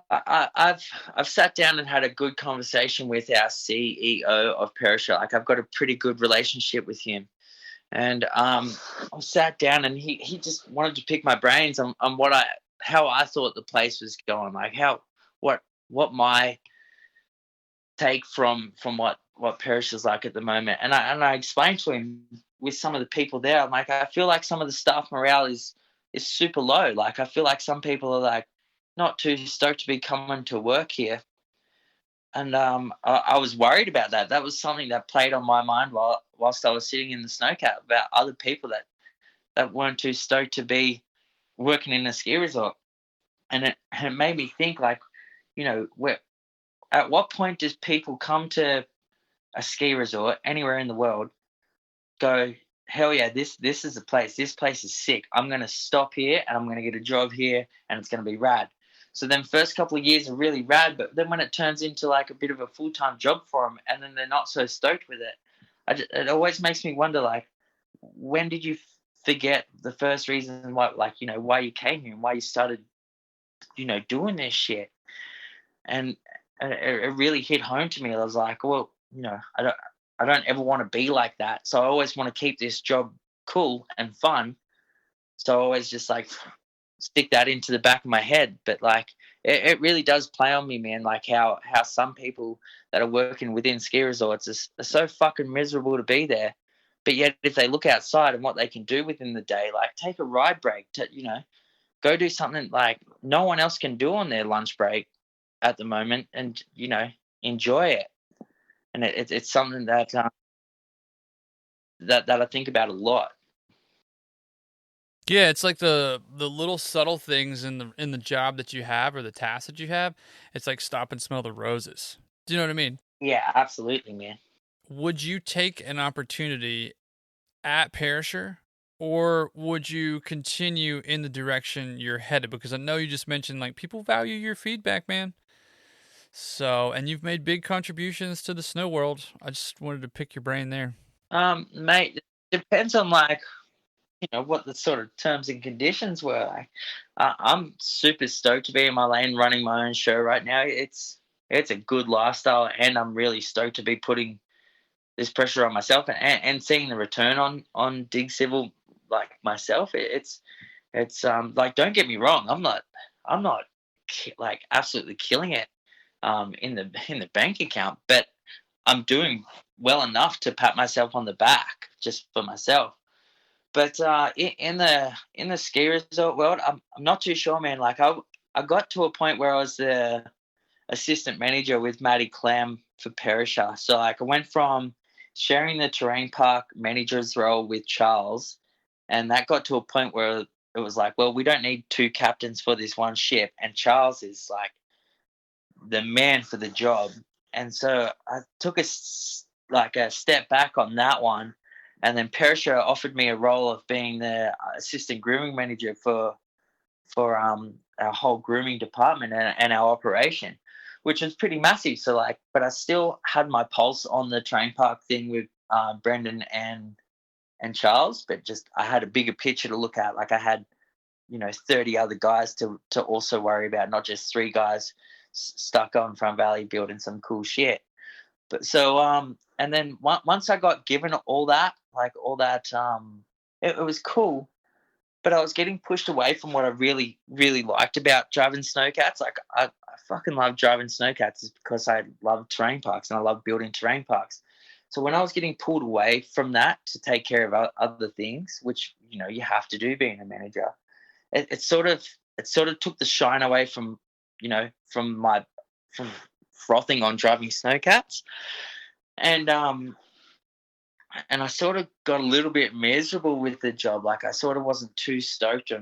I've sat down and had a good conversation with our CEO of Perisher. Like I've got a pretty good relationship with him. And I sat down and he just wanted to pick my brains on how I thought the place was going, like what my take from what Parish is like at the moment. And I explained to him with some of the people there, I'm like, I feel like some of the staff morale is super low. Like I feel like some people are like not too stoked to be coming to work here. And I was worried about that. That was something that played on my mind whilst I was sitting in the snowcat, about other people that weren't too stoked to be working in a ski resort. And it made me think, like, at what point does people come to a ski resort anywhere in the world, go, hell yeah, this is the place. This place is sick. I'm going to stop here and I'm going to get a job here and it's going to be rad. So then first couple of years are really rad, but then when it turns into like a bit of a full-time job for them and then they're not so stoked with it, it always makes me wonder, like, when did you forget the first reason why you came here and why you started, doing this shit? And it really hit home to me. I was like, well, I don't ever want to be like that. So I always want to keep this job cool and fun. So I always just like stick that into the back of my head. But like it really does play on me, man, like how some people that are working within ski resorts are so fucking miserable to be there. But yet if they look outside and what they can do within the day, like take a ride break, to go do something like no one else can do on their lunch break at the moment, and enjoy it. And it's something that that I think about a lot. Yeah, it's like the little subtle things in the job that you have or the task that you have. It's like stop and smell the roses. Do you know what I mean? Yeah, absolutely, man. Would you take an opportunity at Perisher, or would you continue in the direction you're headed? Because I know you just mentioned like people value your feedback, man. So, and you've made big contributions to the snow world. I just wanted to pick your brain there. Mate, it depends on like what the sort of terms and conditions were. Like, I'm super stoked to be in my lane running my own show right now. It's a good lifestyle, and I'm really stoked to be putting this pressure on myself and seeing the return on Dig Civil like myself. It's like, don't get me wrong, I'm not like absolutely killing it in the bank account, but I'm doing well enough to pat myself on the back just for myself. But in the ski resort world, I'm not too sure, man. Like I got to a point where I was the assistant manager with Matty Clem for Perisher. So like I went from sharing the terrain park manager's role with Charles, and that got to a point where it was like, well, we don't need two captains for this one ship, and Charles is like the man for the job. And so I took a step back on that one, and then Perisher offered me a role of being the assistant grooming manager for our whole grooming department and our operation, which was pretty massive. So like, but I still had my pulse on the train park thing with Brendan and Charles, but just I had a bigger picture to look at. Like I had, 30 other guys to also worry about, not just three guys stuck on Front Valley building some cool shit. But so and then once I got given all that, it was cool, but I was getting pushed away from what I really, really liked about driving snowcats. Like I fucking love driving snowcats because I love terrain parks and I love building terrain parks. So when I was getting pulled away from that to take care of other things, which you have to do being a manager, it sort of took the shine away from from frothing on driving snowcats, and I sort of got a little bit miserable with the job. Like I sort of wasn't too stoked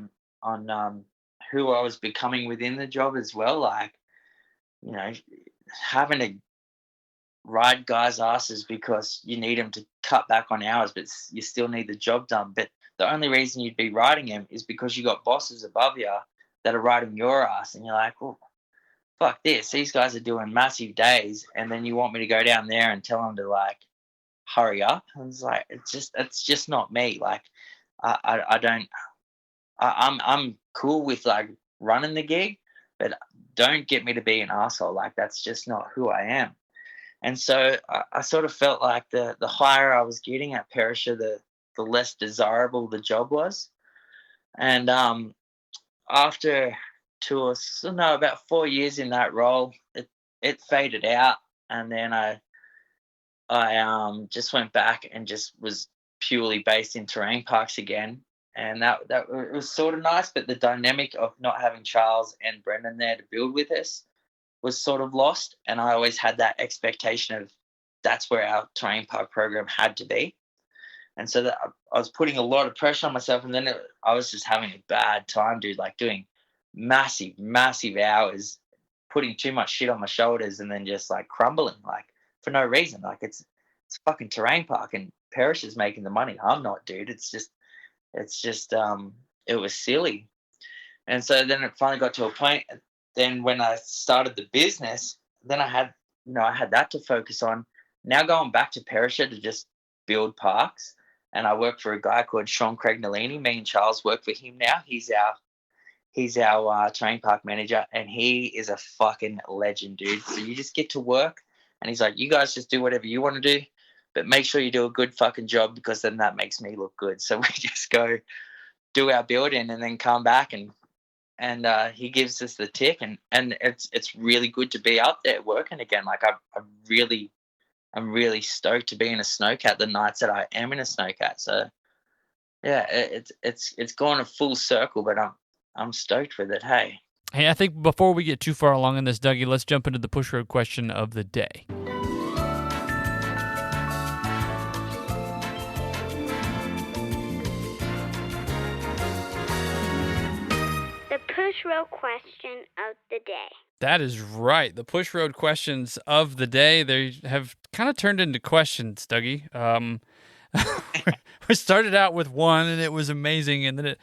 on who I was becoming within the job as well. Like, having to ride guys' asses because you need them to cut back on hours, but you still need the job done. But the only reason you'd be riding them is because you got bosses above you that are riding your ass, and you're like, well, fuck this. These guys are doing massive days, and then you want me to go down there and tell them to like hurry up. I was like, it's just not me. Like, I'm cool with like running the gig, but don't get me to be an asshole. Like that's just not who I am. And so I sort of felt like the higher I was getting at Perisher, the less desirable the job was. And after about 4 years in that role, it faded out, and then I just went back and just was purely based in terrain parks again, and that it was sort of nice. But the dynamic of not having Charles and Brendan there to build with us was sort of lost, and I always had that expectation of that's where our terrain park program had to be, and so that I was putting a lot of pressure on myself, and then I was just having a bad time, dude. Like doing massive hours, putting too much shit on my shoulders, and then just like crumbling like for no reason. Like it's a fucking terrain park, and Parrish is making the money. I'm not, dude. It's just it was silly. And so then it finally got to a point. Then when I started the business, then I had that to focus on. Now going back to Perisher to just build parks, and I work for a guy called Sean Craig Nalini. Me and Charles work for him now. He's our terrain park manager, and he is a fucking legend, dude. So you just get to work, and he's like, you guys just do whatever you want to do, but make sure you do a good fucking job, because then that makes me look good. So we just go do our building and then come back, and he gives us the tick, and it's really good to be out there working again. Like I'm really stoked to be in a snowcat the nights that I am in a snowcat. So yeah, it's gone a full circle, but I'm stoked with it. Hey, I think before we get too far along in this, Dougie, let's jump into the push road question of the day. Push road question of the day. That is right. The push road questions of the day. They have kind of turned into questions, Dougie. We started out with one, and it was amazing, and then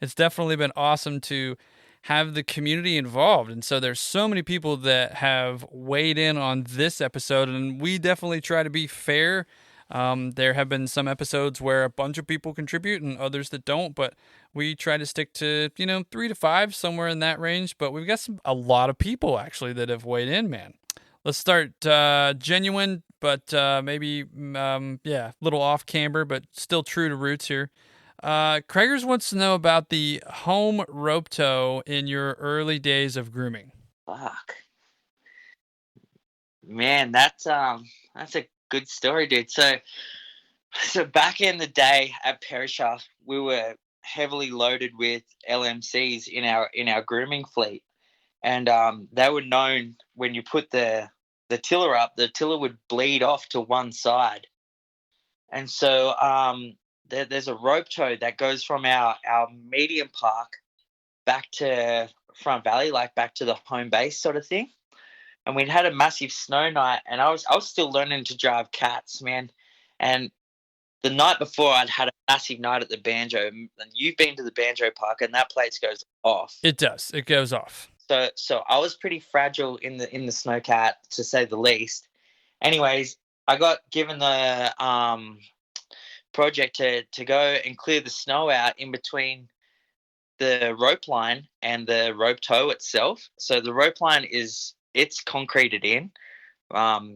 it's definitely been awesome to have the community involved. And so there's so many people that have weighed in on this episode, and we definitely try to be fair. There have been some episodes where a bunch of people contribute and others that don't, but we try to stick to, 3 to 5, somewhere in that range. But we've got a lot of people actually that have weighed in, man. Let's start genuine, but maybe, a little off camber, but still true to roots here. Craigers wants to know about the home rope tow in your early days of grooming. Fuck. Man, that's a good story, dude. So back in the day at Perisher, we were heavily loaded with LMCs in our grooming fleet, and they were known when you put the tiller up, the tiller would bleed off to one side, and so there's a rope tow that goes from our medium park back to Front Valley, like back to the home base sort of thing. And we'd had a massive snow night, and I was still learning to drive cats, man. And the night before, I'd had a massive night at the banjo, and you've been to the banjo park, and that place goes off. It does. It goes off. So I was pretty fragile in the snowcat, to say the least. Anyways, I got given the project to go and clear the snow out in between the rope line and the rope tow itself. So the rope line it's concreted in.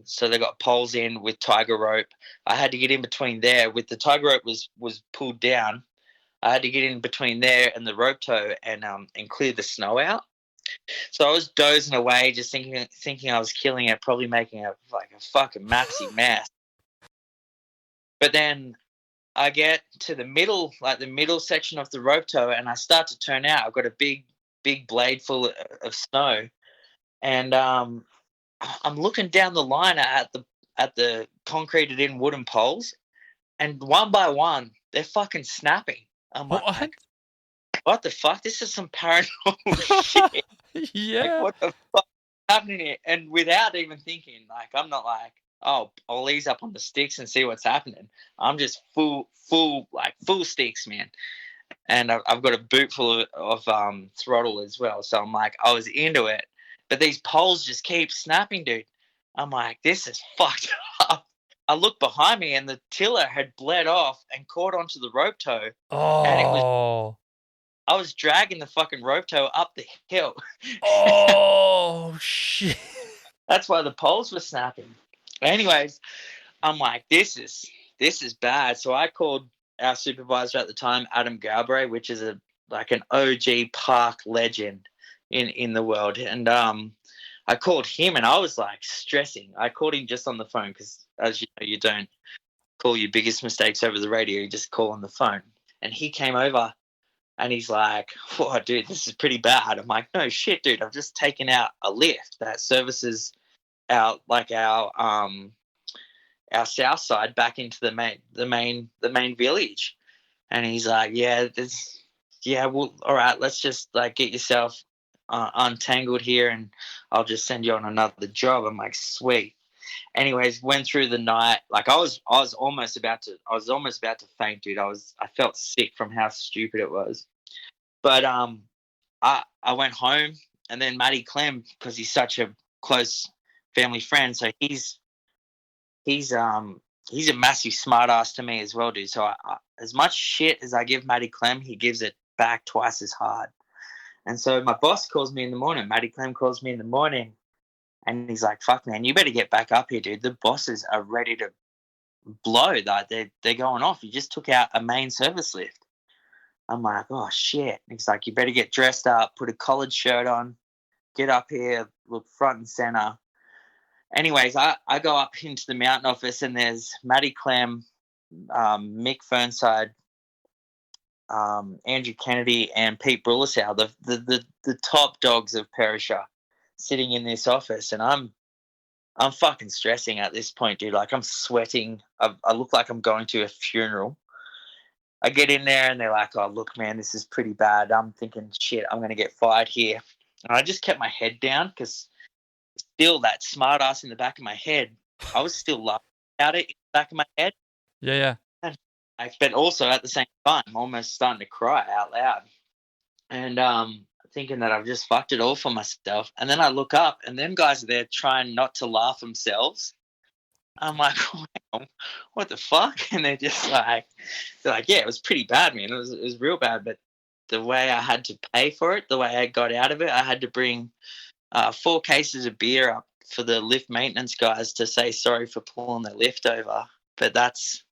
So they got poles in with tiger rope. I had to get in between there. With the tiger rope was pulled down, I had to get in between there and the rope tow and clear the snow out. So I was dozing away, just thinking I was killing it, probably making a fucking massive mess. But then I get to the middle section of the rope tow, and I start to turn out. I've got a big blade full of snow, and I'm looking down the line at the concreted in wooden poles, and one by one they're fucking snapping. I'm like, what the fuck? This is some paranormal shit. Yeah. Like, what the fuck is happening here? And without even thinking, like, I'm not like, oh, I'll ease up on the sticks and see what's happening. I'm just full sticks, man. And I've got a boot full of throttle as well. So I'm like, I was into it. But these poles just keep snapping, dude. I'm like, this is fucked up. I looked behind me, and the tiller had bled off and caught onto the rope tow. Oh. And I was dragging the fucking rope tow up the hill. Oh, shit. That's why the poles were snapping. Anyways, I'm like, this is bad. So I called our supervisor at the time, Adam Galbraith, which is an OG park legend in the world. And I called him, and I was like stressing. I called him just on the phone because, as you know, you don't call your biggest mistakes over the radio. You just call on the phone. And he came over, and he's like, "Whoa, dude, this is pretty bad." I'm like, "No shit, dude. I've just taken out a lift that services our south side back into the main village." And he's like, well, all right, let's just get yourself untangled here, and I'll just send you on another job. I'm like, sweet. Anyways, went through the night. Like, I was almost about to faint, dude. I felt sick from how stupid it was. But I went home, and then Matty Clem, because he's such a close family friend, so he's a massive smart ass to me as well, dude. So I, as much shit as I give Matty Clem, he gives it back twice as hard. And so my boss calls me in the morning. Matty Clem calls me in the morning, and he's like, "Fuck, man, you better get back up here, dude. The bosses are ready to blow. Like, they're going off. You just took out a main service lift." I'm like, "Oh shit." And he's like, "You better get dressed up, put a collared shirt on, get up here, look front and center." Anyways, I go up into the mountain office, and there's Matty Clem, Mick Fernside, Andrew Kennedy, and Pete Brulisau, the top dogs of Perisher, sitting in this office. And I'm fucking stressing at this point, dude. Like, I'm sweating. I look like I'm going to a funeral. I get in there, and they're like, "Oh, look, man, this is pretty bad." I'm thinking, shit, I'm going to get fired here. And I just kept my head down, because still that smart ass in the back of my head, I was still laughing at it in the back of my head. Yeah. But also at the same time, I'm almost starting to cry out loud. And thinking that I've just fucked it all for myself. And then I look up, and them guys are there trying not to laugh themselves. I'm like, what the fuck? And they're like, yeah, it was pretty bad, man. It was real bad. But the way I had to pay for it, the way I got out of it, I had to bring 4 cases of beer up for the lift maintenance guys to say sorry for pulling the lift over. But that's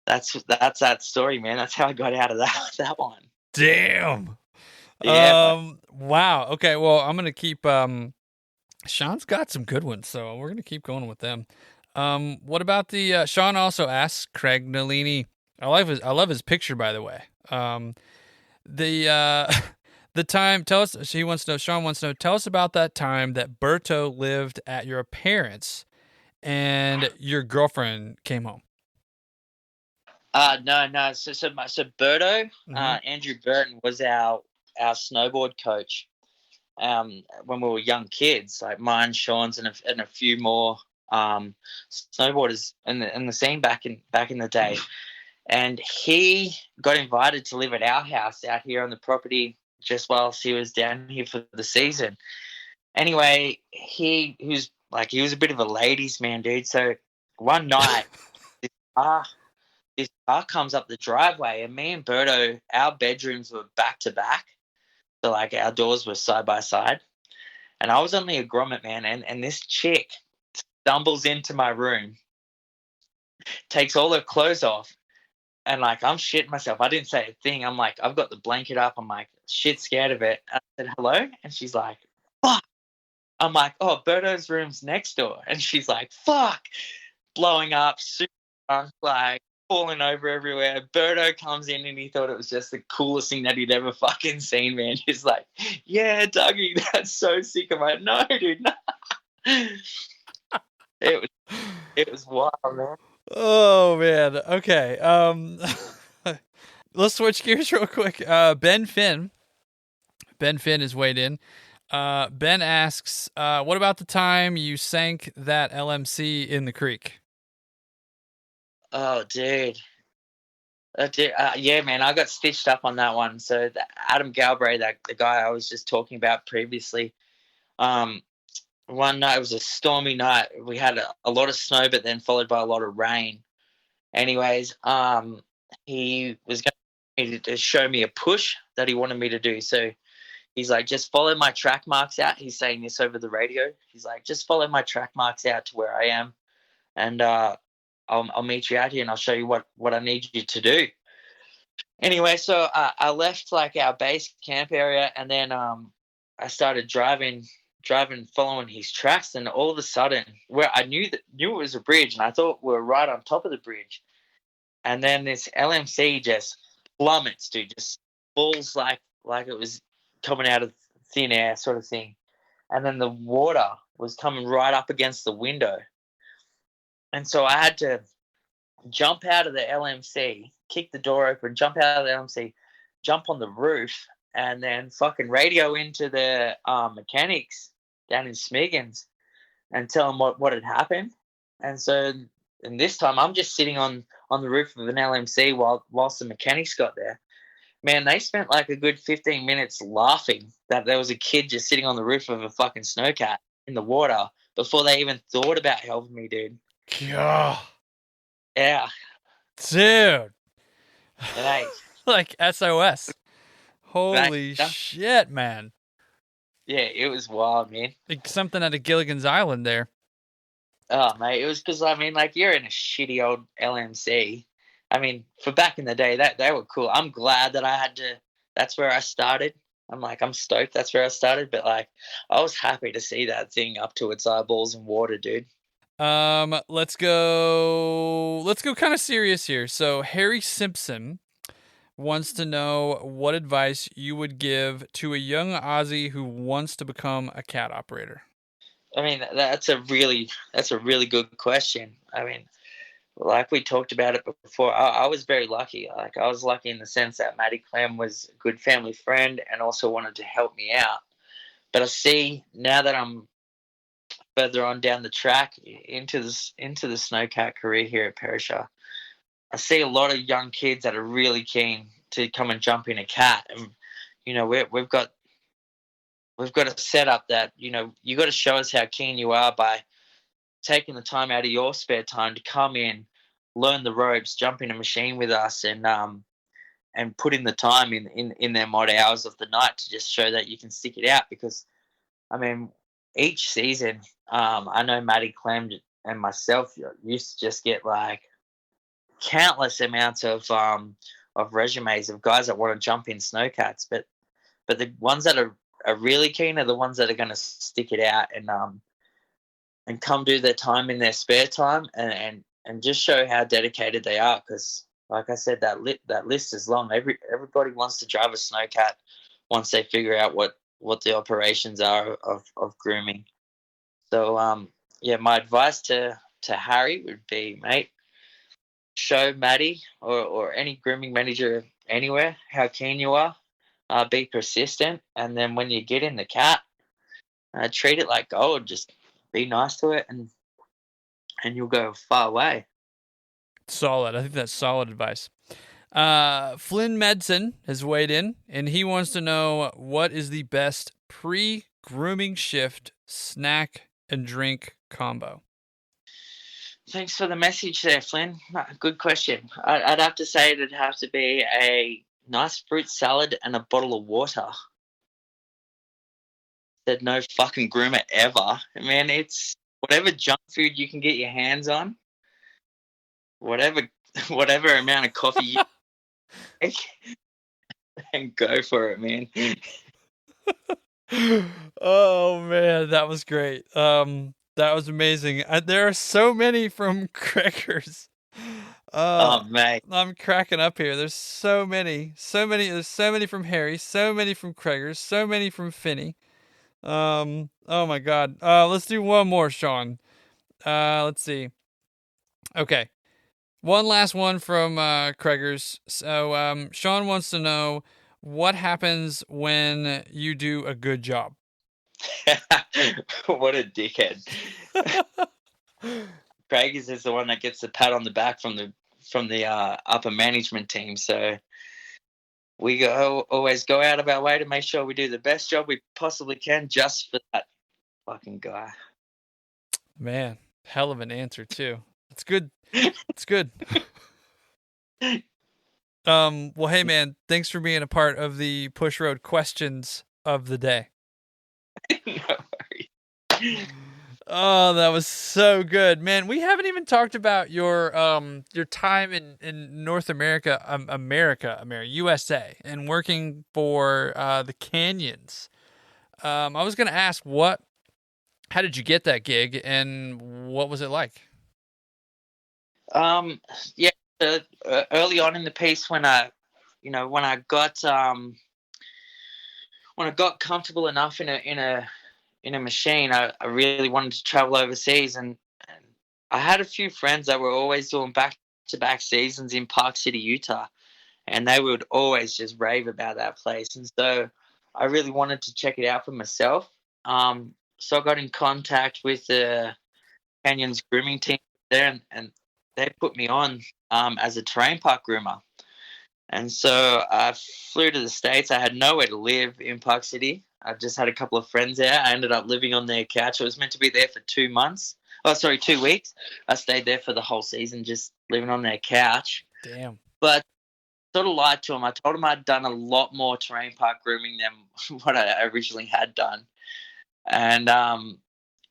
that story, man. That's how I got out of that one. Damn. Yeah. Wow. Okay. Well, I'm gonna keep. Sean's got some good ones, so we're gonna keep going with them. What about the? Sean also asks Craig Nalini. I love his picture, by the way. The The time, tell us, Sean wants to know, tell us about that time that Berto lived at your parents and your girlfriend came home. No. So Berto, Mhm. Andrew Burton was our snowboard coach. When we were young kids, like mine, Sean's, and a few more snowboarders in the scene back in the day. And he got invited to live at our house out here on the property just whilst he was down here for the season. Anyway, he was a bit of a ladies' man, dude. So one night, car, this car comes up the driveway, and me and Berto, our bedrooms were back to back. So like our doors were side by side. And I was only a grommet, man, and this chick stumbles into my room, takes all her clothes off, and like I'm shitting myself. I didn't say a thing. I'm like, I've got the blanket up. I'm like, shit scared of it. I said, hello? And she's like, fuck. I'm like, oh, Berto's room's next door. And she's like, fuck. Blowing up, super drunk, like falling over everywhere. Berto comes in and he thought it was just the coolest thing that he'd ever fucking seen, man. He's like, yeah, Dougie, that's so sick. I'm like, no, dude, no. It was wild, man. Oh man. Okay. Let's switch gears real quick. Ben Finn is weighed in. Ben asks, what about the time you sank that LMC in the creek? Oh, dude. Yeah, man, I got stitched up on that one. So Adam Galbraith, the guy I was just talking about previously, one night, it was a stormy night. We had a lot of snow, but then followed by a lot of rain. Anyways, he was going to show me a push that he wanted me to do. So he's like, just follow my track marks out. He's saying this over the radio. He's like, just follow my track marks out to where I am, and I'll meet you out here, and I'll show you what I need you to do. Anyway, so I left like our base camp area, and then I started driving, following his tracks, and all of a sudden, where I knew it was a bridge, and I thought we were right on top of the bridge, and then this LMC just plummets, dude, just falls like it was coming out of thin air, sort of thing, and then the water was coming right up against the window, and so I had to jump out of the LMC, kick the door open, jump out of the LMC, jump on the roof, and then fucking radio into the mechanics down in Smiggins and tell them what had happened. And so, and this time I'm just sitting on the roof of an LMC whilst the mechanics got there. Man, they spent like a good 15 minutes laughing that there was a kid just sitting on the roof of a fucking snowcat in the water before they even thought about helping me, dude. God. Yeah. Dude. Right. Like SOS. Holy shit, man. Yeah, it was wild, man. Like something out of Gilligan's Island there. Oh, mate, it was because, I mean, like, you're in a shitty old LMC. I mean, for back in the day, they were cool. I'm glad that I had to, that's where I started. I'm stoked that's where I started. But, like, I was happy to see that thing up to its eyeballs in water, dude. Let's go kind of serious here. So Harry Simpson wants to know what advice you would give to a young Aussie who wants to become a cat operator. I mean, that's a really good question. I mean, like we talked about it before, I was very lucky. Like, I was lucky in the sense that Maddie Clem was a good family friend and also wanted to help me out. But I see now that I'm further on down the track into the snowcat career here at Perisher, I see a lot of young kids that are really keen to come and jump in a cat, and you know we've got a setup that you got to show us how keen you are by taking the time out of your spare time to come in, learn the ropes, jump in a machine with us, and put in the time in their mod hours of the night to just show that you can stick it out. Because I mean, each season, I know Maddie Clem and myself used to just get like countless amounts of resumes of guys that want to jump in snowcats, but the ones that are really keen are the ones that are going to stick it out and come do their time in their spare time and just show how dedicated they are. Because like I said, that list is long. Everybody wants to drive a snowcat, once they figure out what the operations are of grooming. So yeah, my advice to Harry would be, mate, show Maddie or any grooming manager anywhere how keen you are. Be persistent, and then when you get in the cat, treat it like gold. Just be nice to it, and you'll go far away. Solid. I think that's solid advice. Flynn Medson has weighed in, and he wants to know what is the best pre-grooming shift snack and drink combo. Thanks for the message there, Flynn. Good question. I'd have to say it'd have to be a nice fruit salad and a bottle of water. Said no fucking groomer ever. Man, it's whatever junk food you can get your hands on, whatever amount of coffee you take, and go for it, man. Oh man, that was great. That was amazing. There are so many from Crackers. Oh, mate. I'm cracking up here. There's so many. There's so many from Harry, so many from Craigers, so many from Finney. Oh my God. Let's do one more, Sean. Let's see. Okay. One last one from Craigers. So Sean wants to know what happens when you do a good job. What a dickhead. Craigers is the one that gets the pat on the back from the upper management team. So we always go out of our way to make sure we do the best job we possibly can just for that fucking guy. Man, hell of an answer too. It's good. It's good. Well, hey man, thanks for being a part of the Push Road questions of the day. No worries. Oh, that was so good, man. We haven't even talked about your time in North America, USA, and working for the Canyons. I was gonna ask how did you get that gig, and what was it like? Yeah, early on in the piece when I got comfortable enough in a machine, I really wanted to travel overseas, and I had a few friends that were always doing back-to-back seasons in Park City, Utah, and they would always just rave about that place. And so I really wanted to check it out for myself. So I got in contact with the Canyons grooming team there, and they put me on as a terrain park groomer. And so I flew to the States. I had nowhere to live in Park City. I just had a couple of friends there. I ended up living on their couch. I was meant to be there for 2 weeks. I stayed there for the whole season, just living on their couch. Damn. But sort of lied to them. I told them I'd done a lot more terrain park grooming than what I originally had done. And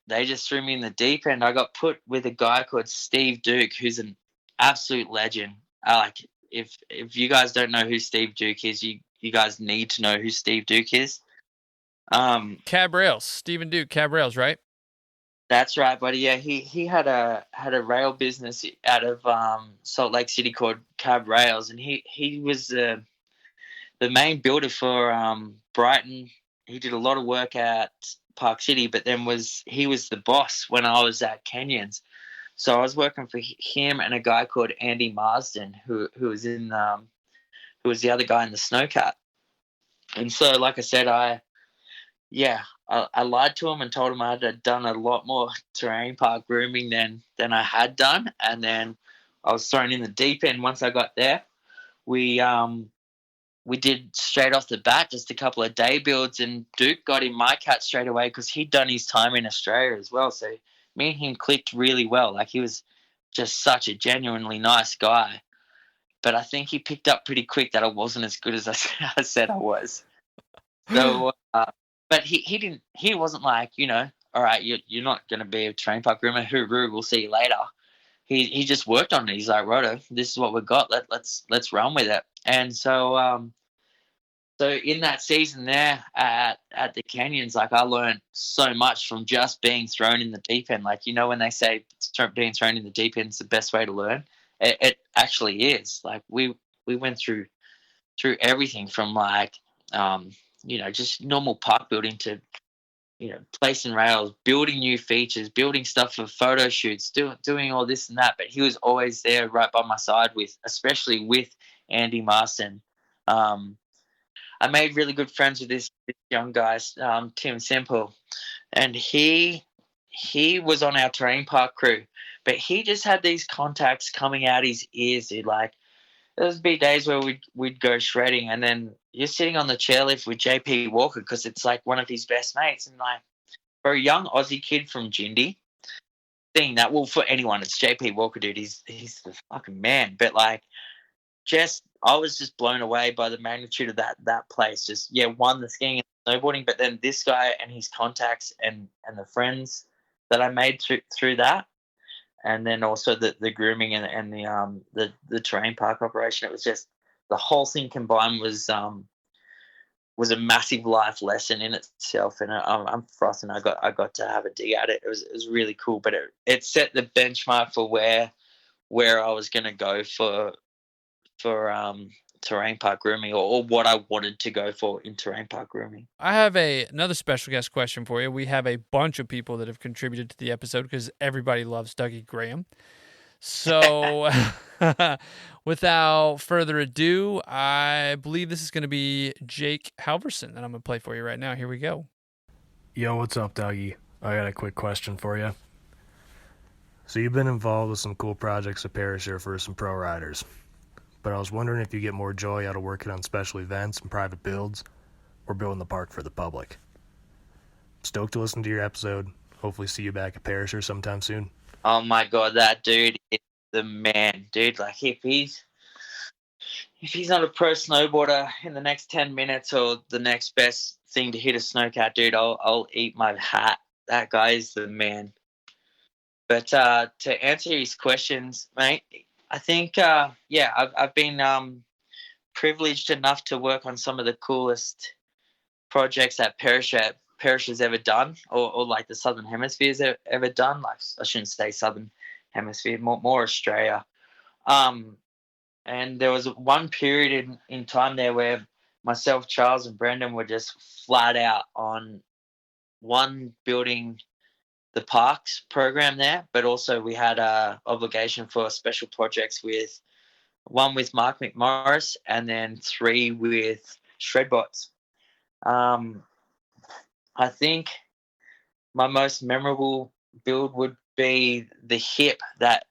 they just threw me in the deep end. I got put with a guy called Steve Duke, who's an absolute legend. If you guys don't know who Steve Duke is, you guys need to know who Steve Duke is. Cab Rails, Stephen Duke, Cab Rails, right? That's right, buddy. Yeah, he had a rail business out of Salt Lake City called Cab Rails, and he was the main builder for Brighton. He did a lot of work at Park City, but then he was the boss when I was at Canyons. So I was working for him and a guy called Andy Marsden, who was the other guy in the Snowcat. And so, like I said, I lied to him and told him I had done a lot more terrain park grooming than I had done. And then I was thrown in the deep end. Once I got there, we did straight off the bat just a couple of day builds, and Duke got in my cat straight away because he'd done his time in Australia as well. So me and him clicked really well. Like, he was just such a genuinely nice guy. But I think he picked up pretty quick that I wasn't as good as I said I was. So, but he wasn't like, all right, you're not going to be a terrain park groomer. Hooroo, we'll see you later. He just worked on it. He's like, righto, this is what we've got. Let's run with it. And so in that season there at the Canyons, like, I learned so much from just being thrown in the deep end. Like, when they say being thrown in the deep end is the best way to learn, it actually is. Like, we went through everything from, like, just normal park building to, placing rails, building new features, building stuff for photo shoots, doing all this and that. But he was always there right by my side especially with Andy Marston. I made really good friends with this young guy, Tim Semple, and he was on our terrain park crew, but he just had these contacts coming out his ears, dude. Like, there would be days where we'd go shredding, and then you're sitting on the chairlift with JP Walker because it's like one of his best mates, and like for a young Aussie kid from Jindy, seeing that, well, for anyone, it's JP Walker, dude. He's the fucking man. But like, I was just blown away by the magnitude of that place. Just one, the skiing and snowboarding, but then this guy and his contacts and the friends that I made through that, and then also the grooming and the terrain park operation. It was just the whole thing combined was a massive life lesson in itself, and I'm frothing. I got to have a dig at it. It was really cool, but it set the benchmark for where I was going to go for terrain park grooming, or what I wanted to go for in terrain park grooming. I have another special guest question for you. We have a bunch of people that have contributed to the episode because everybody loves Dougie Graham. So without further ado, I believe this is going to be Jake Halverson that I'm going to play for you right now. Here we go. Yo, what's up, Dougie? I got a quick question for you. So you've been involved with some cool projects at Perisher for some pro riders, but I was wondering if you get more joy out of working on special events and private builds, or building the park for the public. Stoked to listen to your episode. Hopefully see you back at Perisher sometime soon. Oh my god, that dude is the man, dude. Like, if he's not a pro snowboarder in the next 10 minutes or the next best thing to hit a snowcat, dude, I'll eat my hat. That guy is the man. But to answer his questions, mate, I think I've been privileged enough to work on some of the coolest projects that Perisher's ever done, or like the Southern Hemisphere's ever done. Like, I shouldn't say Southern Hemisphere, more Australia. And there was one period in time there where myself, Charles, and Brendan were just flat out on one, building the parks program there, but also we had a obligation for special projects with Mark McMorris, and then 3 with Shredbots. I think my most memorable build would be the hip that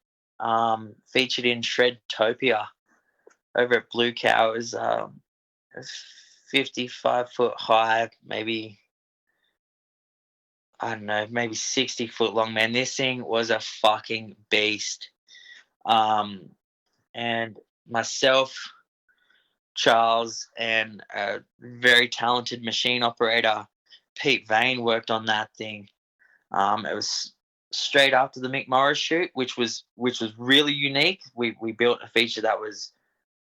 featured in Shredtopia over at Blue Cow. It was 55 foot high, maybe, I don't know, maybe 60 foot long, man. This thing was a fucking beast. And myself, Charles, and a very talented machine operator, Pete Vane, worked on that thing. It was straight after the Mick Morris shoot, which was really unique. We built a feature that was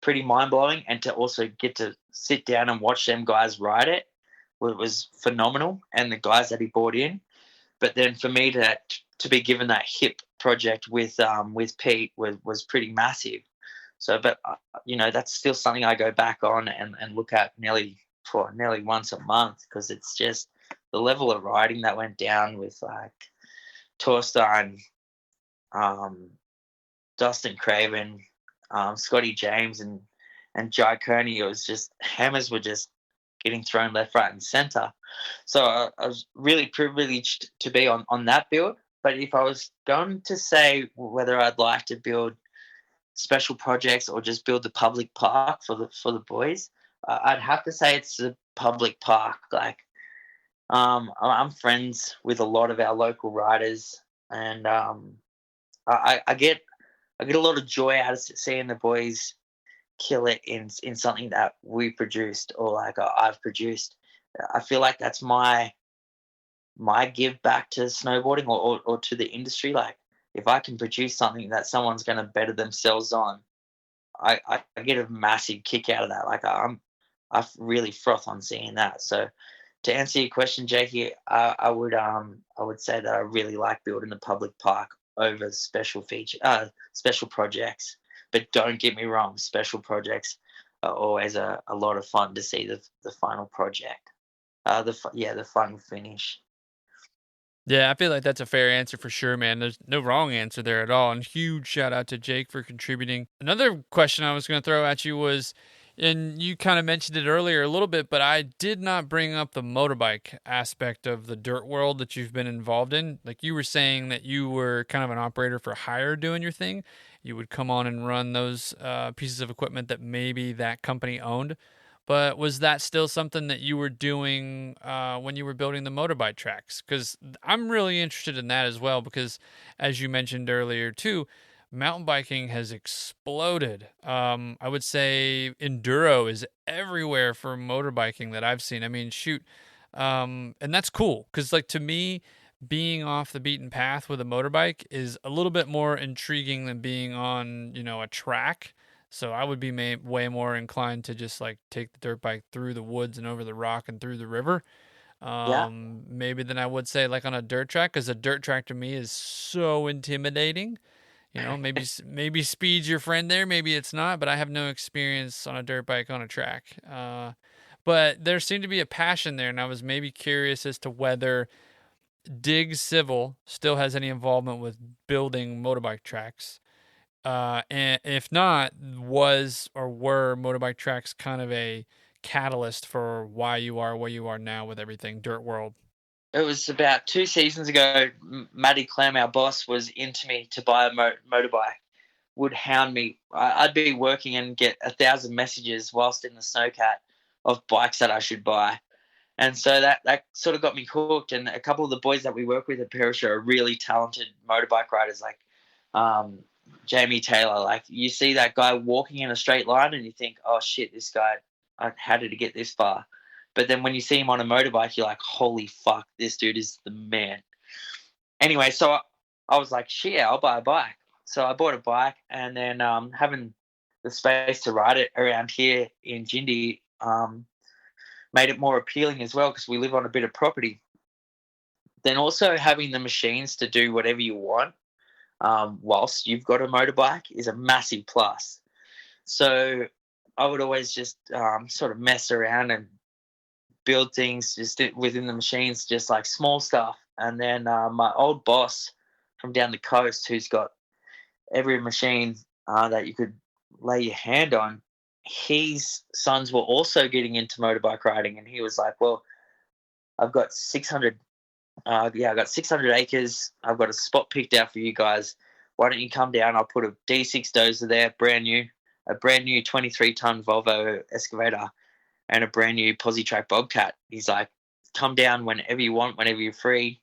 pretty mind-blowing, and to also get to sit down and watch them guys ride it was phenomenal, and the guys that he brought in. But then for me to be given that hip project with Pete was pretty massive. So, but that's still something I go back on and look at nearly once a month, because it's just the level of riding that went down with like Torstein, Dustin Craven, Scotty James, and Jai Kearney. It was just, hammers were just getting thrown left, right, and center. So I was really privileged to be on that build. But if I was going to say whether I'd like to build special projects or just build the public park for the boys, I'd have to say it's the public park. Like, I'm friends with a lot of our local riders, and I get a lot of joy out of seeing the boys kill it in something that we produced, or like I've produced. I feel like that's my give back to snowboarding or to the industry. Like, if I can produce something that someone's going to better themselves on, I get a massive kick out of that. Like, I really froth on seeing that. So to answer your question, Jakey, I would say that I really like building the public park over special projects. But don't get me wrong, special projects are always a lot of fun to see the final project. the fun finish. Yeah, I feel like that's a fair answer for sure, man. There's no wrong answer there at all. And huge shout out to Jake for contributing. Another question I was going to throw at you was, and you kind of mentioned it earlier a little bit, but I did not bring up the motorbike aspect of the dirt world that you've been involved in. Like you were saying that you were kind of an operator for hire doing your thing. You would come on and run those pieces of equipment that maybe that company owned. But was that still something that you were doing when you were building the motorbike tracks? Because I'm really interested in that as well. Because as you mentioned earlier too, mountain biking has exploded. I would say enduro is everywhere for motorbiking that I've seen. I mean, shoot, and that's cool. Because like to me, being off the beaten path with a motorbike is a little bit more intriguing than being on a track. So I would be way more inclined to just like take the dirt bike through the woods and over the rock and through the river, Yeah. maybe than I would say like on a dirt track, because a dirt track to me is so intimidating. Maybe speed's your friend there, maybe it's not, but I have no experience on a dirt bike on a track. But there seemed to be a passion there, and I was maybe curious as to whether Dig Civil still has any involvement with building motorbike tracks. And if not, was or were motorbike tracks kind of a catalyst for why you are where you are now with everything dirt world? It was about 2 seasons ago. Matty Clem, our boss, was into me to buy a motorbike. Would hound me. I'd be working and get 1,000 messages whilst in the snowcat of bikes that I should buy. And so that sort of got me hooked. And a couple of the boys that we work with at Perisher are really talented motorbike riders, like Jamie Taylor. Like you see that guy walking in a straight line and you think, oh shit, this guy, how did he get this far? But then when you see him on a motorbike, you're like, holy fuck, this dude is the man. Anyway, so I was like, shit, I'll buy a bike. So I bought a bike, and then having the space to ride it around here in Jindy made it more appealing as well, because we live on a bit of property. Then also having the machines to do whatever you want whilst you've got a motorbike is a massive plus. So I would always just sort of mess around and build things just within the machines, just like small stuff. And then my old boss from down the coast, who's got every machine that you could lay your hand on, his sons were also getting into motorbike riding, and he was like, well, I've got 600 I've got 600 acres. I've got a spot picked out for you guys. Why don't you come down? I'll put a D6 dozer there, a brand new 23-ton Volvo excavator, and a brand new Positrack Bobcat. He's like, come down whenever you want, whenever you're free,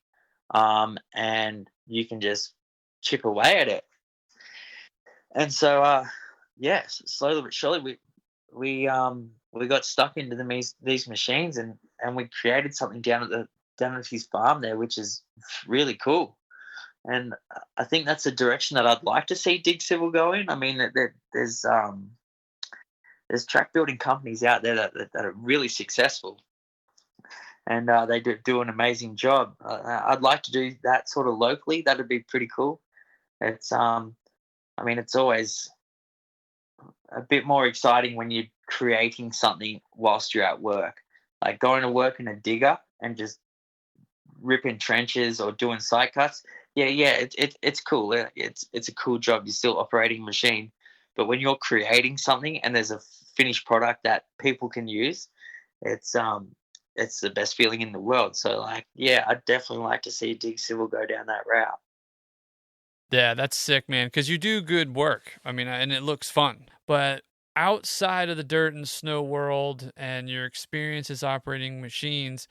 and you can just chip away at it. And so, slowly but surely, we got stuck into these machines, and we created something down at his farm there, which is really cool. And I think that's a direction that I'd like to see Dig Civil go in. I mean, there's track building companies out there that are really successful, and they do an amazing job. I'd like to do that sort of locally. That'd be pretty cool. It's it's always a bit more exciting when you're creating something whilst you're at work, like going to work in a digger and just ripping trenches or doing site cuts. It's cool. It's a cool job. You're still operating a machine, but when you're creating something and there's a finished product that people can use, it's the best feeling in the world. So I'd definitely like to see Dig Civil go down that route. Yeah, that's sick, man, because you do good work. I mean, and it looks fun. But outside of the dirt and snow world and your experiences operating machines,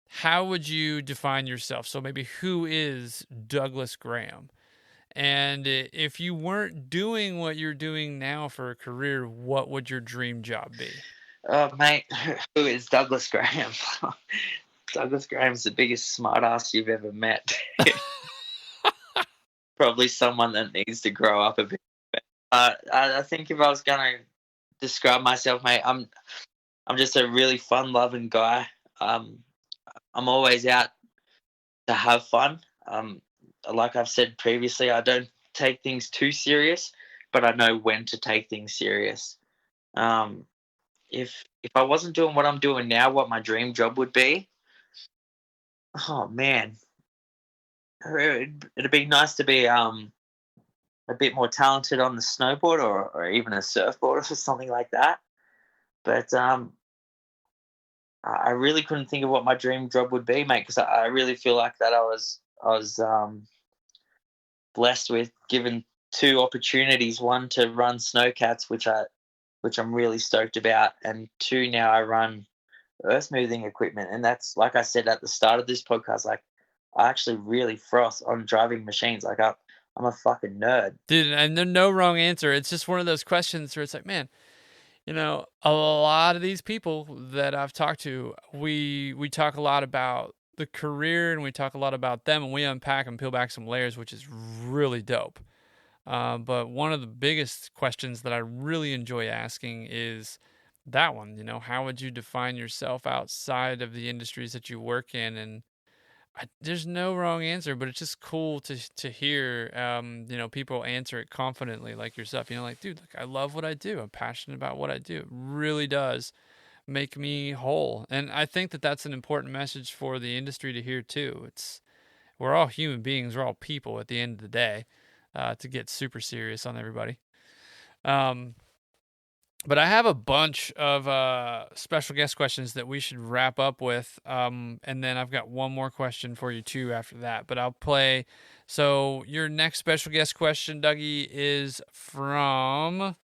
how would you define yourself? So maybe who is Douglas Graham? And if you weren't doing what you're doing now for a career, what would your dream job be? Mate, who is Douglas Graham? Douglas Graham's the biggest smartass you've ever met. Probably someone that needs to grow up a bit. I think if I was going to describe myself, mate, I'm just a really fun-loving guy. I'm always out to have fun. Like I've said previously, I don't take things too serious, but I know when to take things serious. if I wasn't doing what I'm doing now, what my dream job would be. Oh man, it'd be nice to be a bit more talented on the snowboard or even a surfboard or something like that. But I really couldn't think of what my dream job would be, mate, because I really feel like that I was blessed with given two opportunities. One to run snowcats, which I'm really stoked about, and two, now I run earth moving equipment. And that's, like I said at the start of this podcast, like I actually really froth on driving machines. Like I'm a fucking nerd. Dude, and there's no wrong answer. It's just one of those questions where it's like, man, you know, a lot of these people that I've talked to, we talk a lot about the career and we talk a lot about them, and we unpack and peel back some layers, which is really dope. But one of the biggest questions that I really enjoy asking is that one. You know, how would you define yourself outside of the industries that you work in? And there's no wrong answer, but it's just cool to hear, you know, people answer it confidently like yourself. You know, like, dude, look, I love what I do. I'm passionate about what I do. It really does make me whole. And I think that that's an important message for the industry to hear too. We're all human beings. We're all people at the end of the day, to get super serious on everybody. But I have a bunch of special guest questions that we should wrap up with. And then I've got one more question for you, too, after that. But I'll play. So your next special guest question, Dougie, is from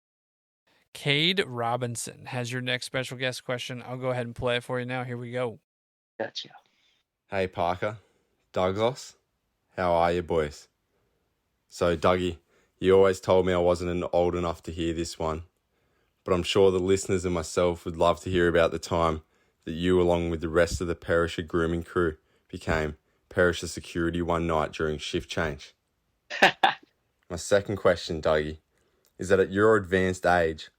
Cade Robinson. Has your next special guest question. I'll go ahead and play it for you now. Here we go. Gotcha. Hey, Parker. Douglas. How are you, boys? So, Dougie, you always told me I wasn't old enough to hear this one. But I'm sure the listeners and myself would love to hear about the time that you, along with the rest of the Perisher grooming crew, became Perisher security one night during shift change. My second question, Dougie, is that at your advanced age,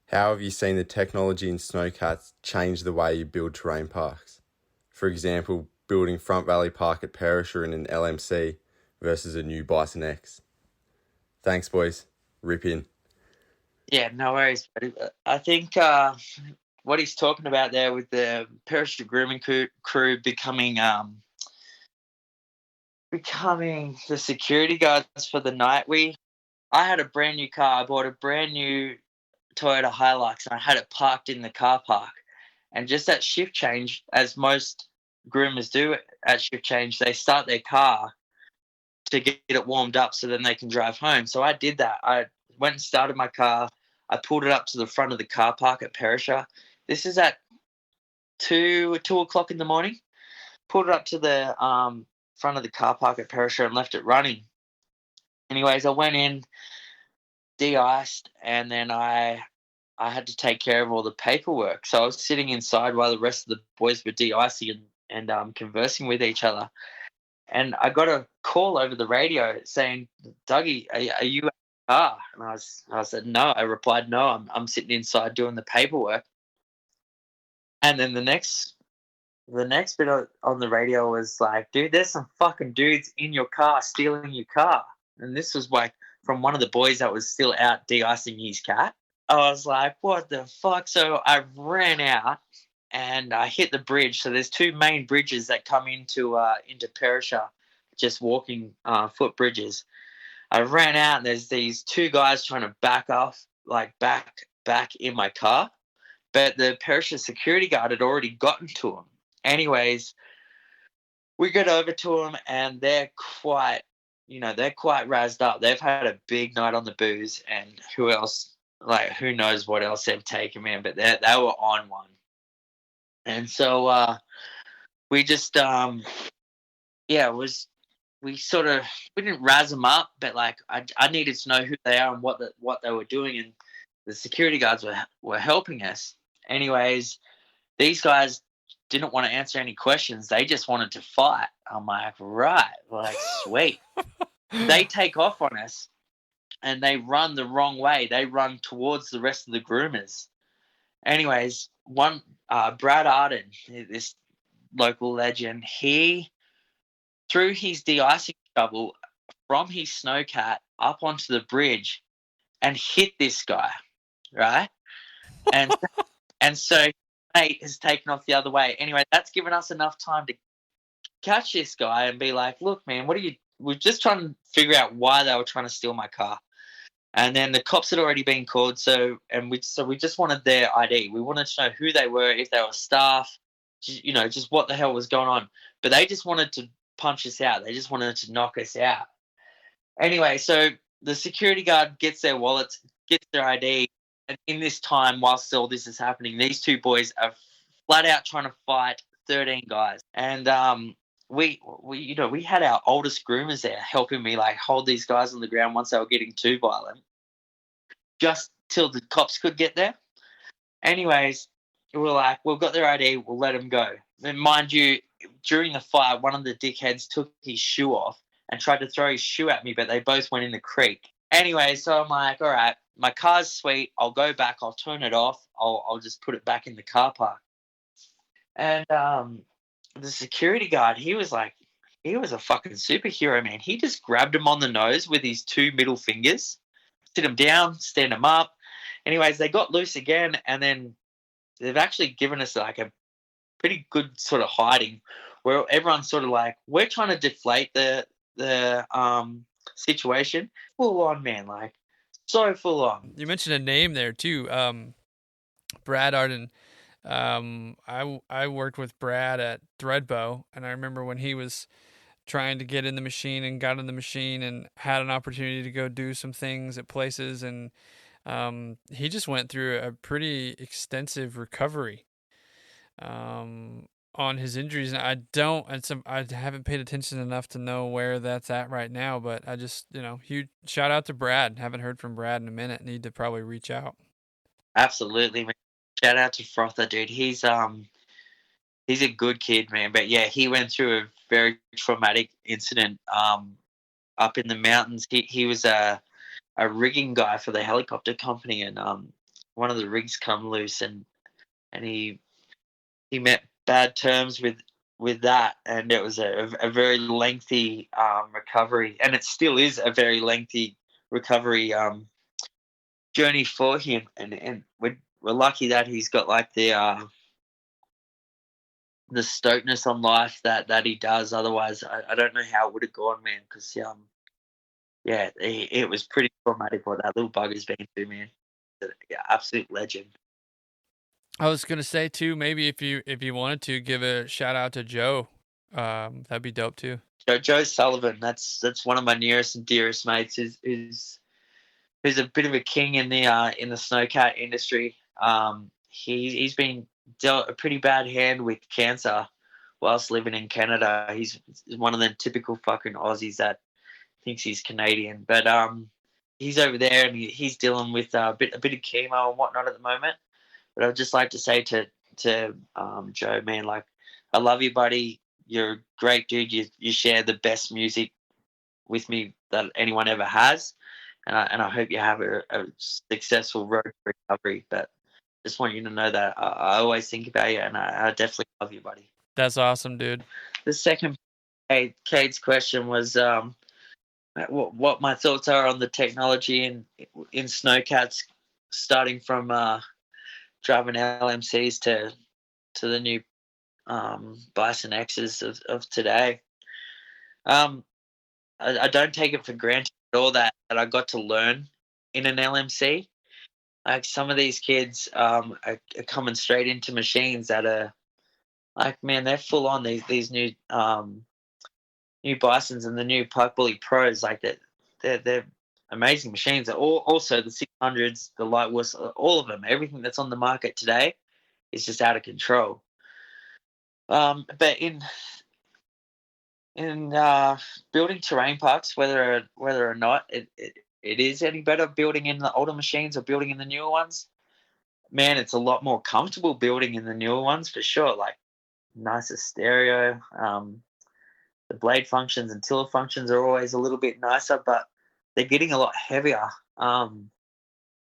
how have you seen the technology in snowcats change the way you build terrain parks? For example, building Front Valley Park at Perisher in an LMC versus a new Bison X. Thanks, boys. Rip in. Yeah, no worries. I think what he's talking about there with the Perisher grooming crew becoming the security guards for the night. I had a brand new car. I bought a brand new Toyota Hilux, and I had it parked in the car park. And just at shift change, as most groomers do at shift change, they start their car to get it warmed up so then they can drive home. So I did that. I went and started my car. I pulled it up to the front of the car park at Perisher. This is at 2 o'clock in the morning. Pulled it up to the front of the car park at Perisher and left it running. Anyways, I went in, de-iced, and then I had to take care of all the paperwork. So I was sitting inside while the rest of the boys were de-icing and conversing with each other. And I got a call over the radio saying, "Dougie, are you at the car?" And I said, "No." I replied, "No, I'm sitting inside doing the paperwork." And then the next bit on the radio was like, "Dude, there's some fucking dudes in your car stealing your car." And this was like from one of the boys that was still out de-icing his cat. I was like, what the fuck? So I ran out and I hit the bridge. So there's two main bridges that come into Perisher, just walking foot bridges. I ran out and there's these two guys trying to back off, like back in my car. But the Perisher security guard had already gotten to him. Anyways, we get over to them and they're quite razzed up. They've had a big night on the booze, and who knows what else they've taken, man, but they were on one. And so we just we didn't razz them up, but like I needed to know who they are and what they were doing, and the security guards were helping us. Anyways, these guys didn't want to answer any questions. They just wanted to fight. I'm like, right, like sweet. They take off on us and they run the wrong way. They run towards the rest of the groomers. Anyways, one Brad Arden, this local legend, he threw his de-icing shovel from his snowcat up onto the bridge and hit this guy, right? And And so mate has taken off the other way. Anyway, that's given us enough time to catch this guy and be like, look, man, we're just trying to figure out why they were trying to steal my car. And then the cops had already been called, we just wanted their ID. We wanted to know who they were, if they were staff, just what the hell was going on. But they just wanted to punch us out. They just wanted to knock us out. Anyway, so the security guard gets their wallets, gets their ID, and in this time, whilst all this is happening, these two boys are flat out trying to fight 13 guys. And we had our oldest groomers there helping me like hold these guys on the ground once they were getting too violent, just till the cops could get there. Anyways, we were like, we've got their ID, we'll let them go. Then mind you, during the fight, one of the dickheads took his shoe off and tried to throw his shoe at me, but they both went in the creek. Anyway, so I'm like, all right, my car's sweet. I'll go back. I'll turn it off. I'll just put it back in the car park. And the security guard, he was a fucking superhero, man. He just grabbed him on the nose with his two middle fingers, sit him down, stand him up. Anyways, they got loose again, and then they've actually given us like a pretty good sort of hiding where everyone's sort of like, we're trying to deflate the situation. Full on, man, like so full on. You mentioned a name there too, Brad Arden. I worked with Brad at Threadbow, and I remember when he was trying to get in the machine and got in the machine and had an opportunity to go do some things at places, and he just went through a pretty extensive recovery on his injuries. And I haven't paid attention enough to know where that's at right now, but I just, huge shout out to Brad. Haven't heard from Brad in a minute. Need to probably reach out. Absolutely, man. Shout out to Frother, dude. He's a good kid, man. But yeah, he went through a very traumatic incident up in the mountains. He was a rigging guy for the helicopter company, and one of the rigs come loose, and he met bad terms with that, and it was a very lengthy recovery, and it still is a very lengthy recovery journey for him, and we're lucky that he's got like the stokeness on life that he does. Otherwise, I don't know how it would have gone, man, because yeah, it was pretty traumatic what that little bugger's been through, man. Yeah, absolute legend. I was gonna say too, maybe if you wanted to give a shout out to Joe, that'd be dope too. Joe Sullivan, that's one of my nearest and dearest mates. Who's a bit of a king in the snowcat industry. He's been dealt a pretty bad hand with cancer whilst living in Canada. He's one of the typical fucking Aussies that thinks he's Canadian, but he's over there and he's dealing with a bit of chemo and whatnot at the moment. But I'd just like to say to Joe, man, like, I love you, buddy. You're a great dude. You share the best music with me that anyone ever has, and I hope you have a successful road to recovery. But just want you to know that I always think about you, and I definitely love you, buddy. That's awesome, dude. The second Kate's question was what my thoughts are on the technology in snowcats, starting from driving LMCs to the new Bison X's of today. I don't take it for granted at all that I got to learn in an LMC. Like, some of these kids are coming straight into machines that are like, man, they're full on these new Bisons and the new Puck Bully Pros. Like, they're amazing machines. Also the 600s, the Lightwoods, all of them, everything that's on the market today is just out of control. But in building terrain parks, whether or not it is any better building in the older machines or building in the newer ones, man, it's a lot more comfortable building in the newer ones for sure. Like, nicer stereo, the blade functions and tiller functions are always a little bit nicer, but they're getting a lot heavier,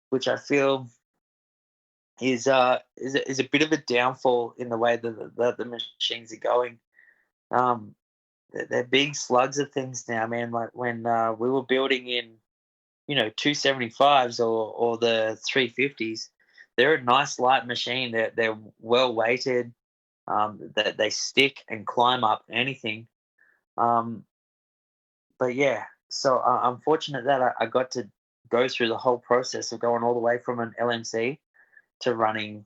which I feel is a bit of a downfall in the way that the machines are going. They're big slugs of things now, man. Like, when we were building in, 275s or the 350s, they're a nice light machine. They're well weighted. That they stick and climb up anything. But yeah, so I'm fortunate that I got to go through the whole process of going all the way from an LMC to running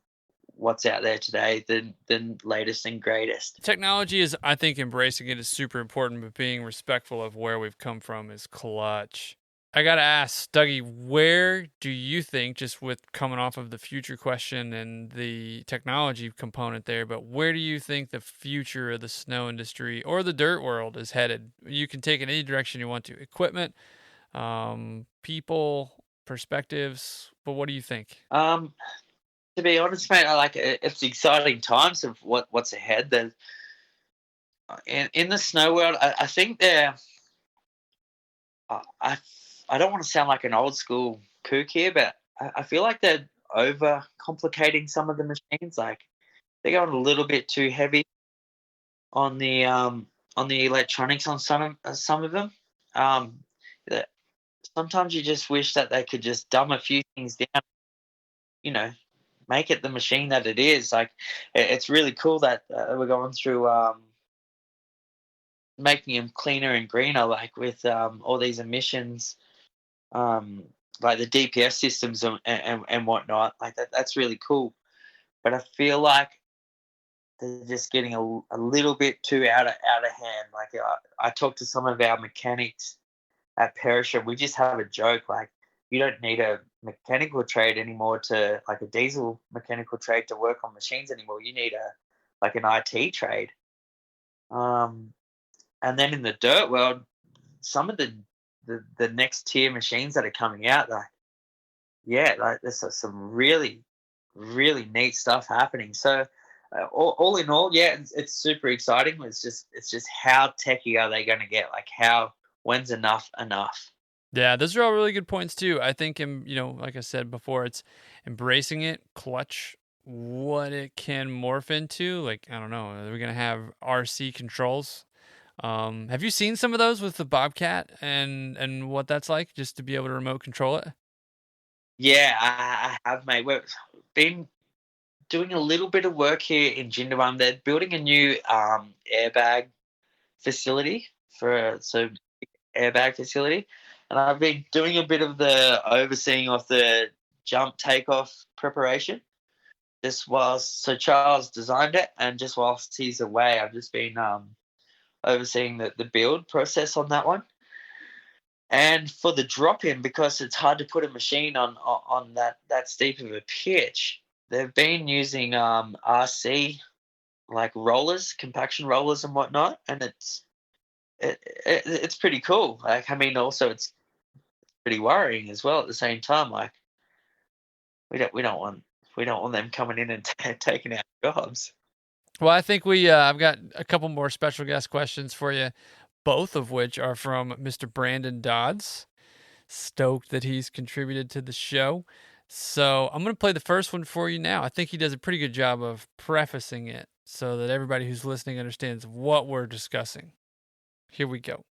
what's out there today, the latest and greatest. Technology is, I think, embracing it is super important, but being respectful of where we've come from is clutch. I gotta ask, Dougie, where do you think, just with coming off of the future question and the technology component there, but where do you think the future of the snow industry or the dirt world is headed? You can take it any direction you want to. Equipment, people, perspectives, but what do you think? To be honest, mate, it's exciting times of what's ahead. There's, in the snow world, I think they're. I don't want to sound like an old school kook here, but I feel like they're over complicating some of the machines. Like they're going a little bit too heavy on the electronics on some of them. That sometimes you just wish that they could just dumb a few things down. You know, make it the machine that it is. Like it's really cool that we're going through making them cleaner and greener, like with all these emissions, like the DPS systems and whatnot. Like that's really cool. But I feel like they're just getting a little bit too out of hand. Like I talked to some of our mechanics at Perisher. We just have a joke like you don't need a mechanical trade anymore to like a diesel mechanical trade to work on machines anymore. You need an IT trade. And then in the dirt world, some of the next tier machines that are coming out, like there's some really really neat stuff happening. So all in all, yeah, it's super exciting. It's just how techy are they going to get? Like when's enough? Yeah, those are all really good points too. I think, like I said before, it's embracing it, clutch what it can morph into. Like, I don't know, are we gonna have RC controls? Have you seen some of those with the Bobcat and what that's like, just to be able to remote control it? Yeah, I have, mate. We've been doing a little bit of work here in Jindabyne. They're building a new airbag facility airbag facility, and I've been doing a bit of the overseeing of the jump takeoff preparation. So Charles designed it, and just whilst he's away, I've just been overseeing the build process on that one. And for the drop in, because it's hard to put a machine on that steep of a pitch, they've been using RC like rollers, compaction rollers and whatnot, and it's pretty cool. Like, I mean, also it's pretty worrying as well at the same time. Like, we don't want them coming in and taking our jobs. Well, I think I've got a couple more special guest questions for you, both of which are from Mr. Brandon Dodds. Stoked that he's contributed to the show. So I'm going to play the first one for you now. I think he does a pretty good job of prefacing it so that everybody who's listening understands what we're discussing. Here we go.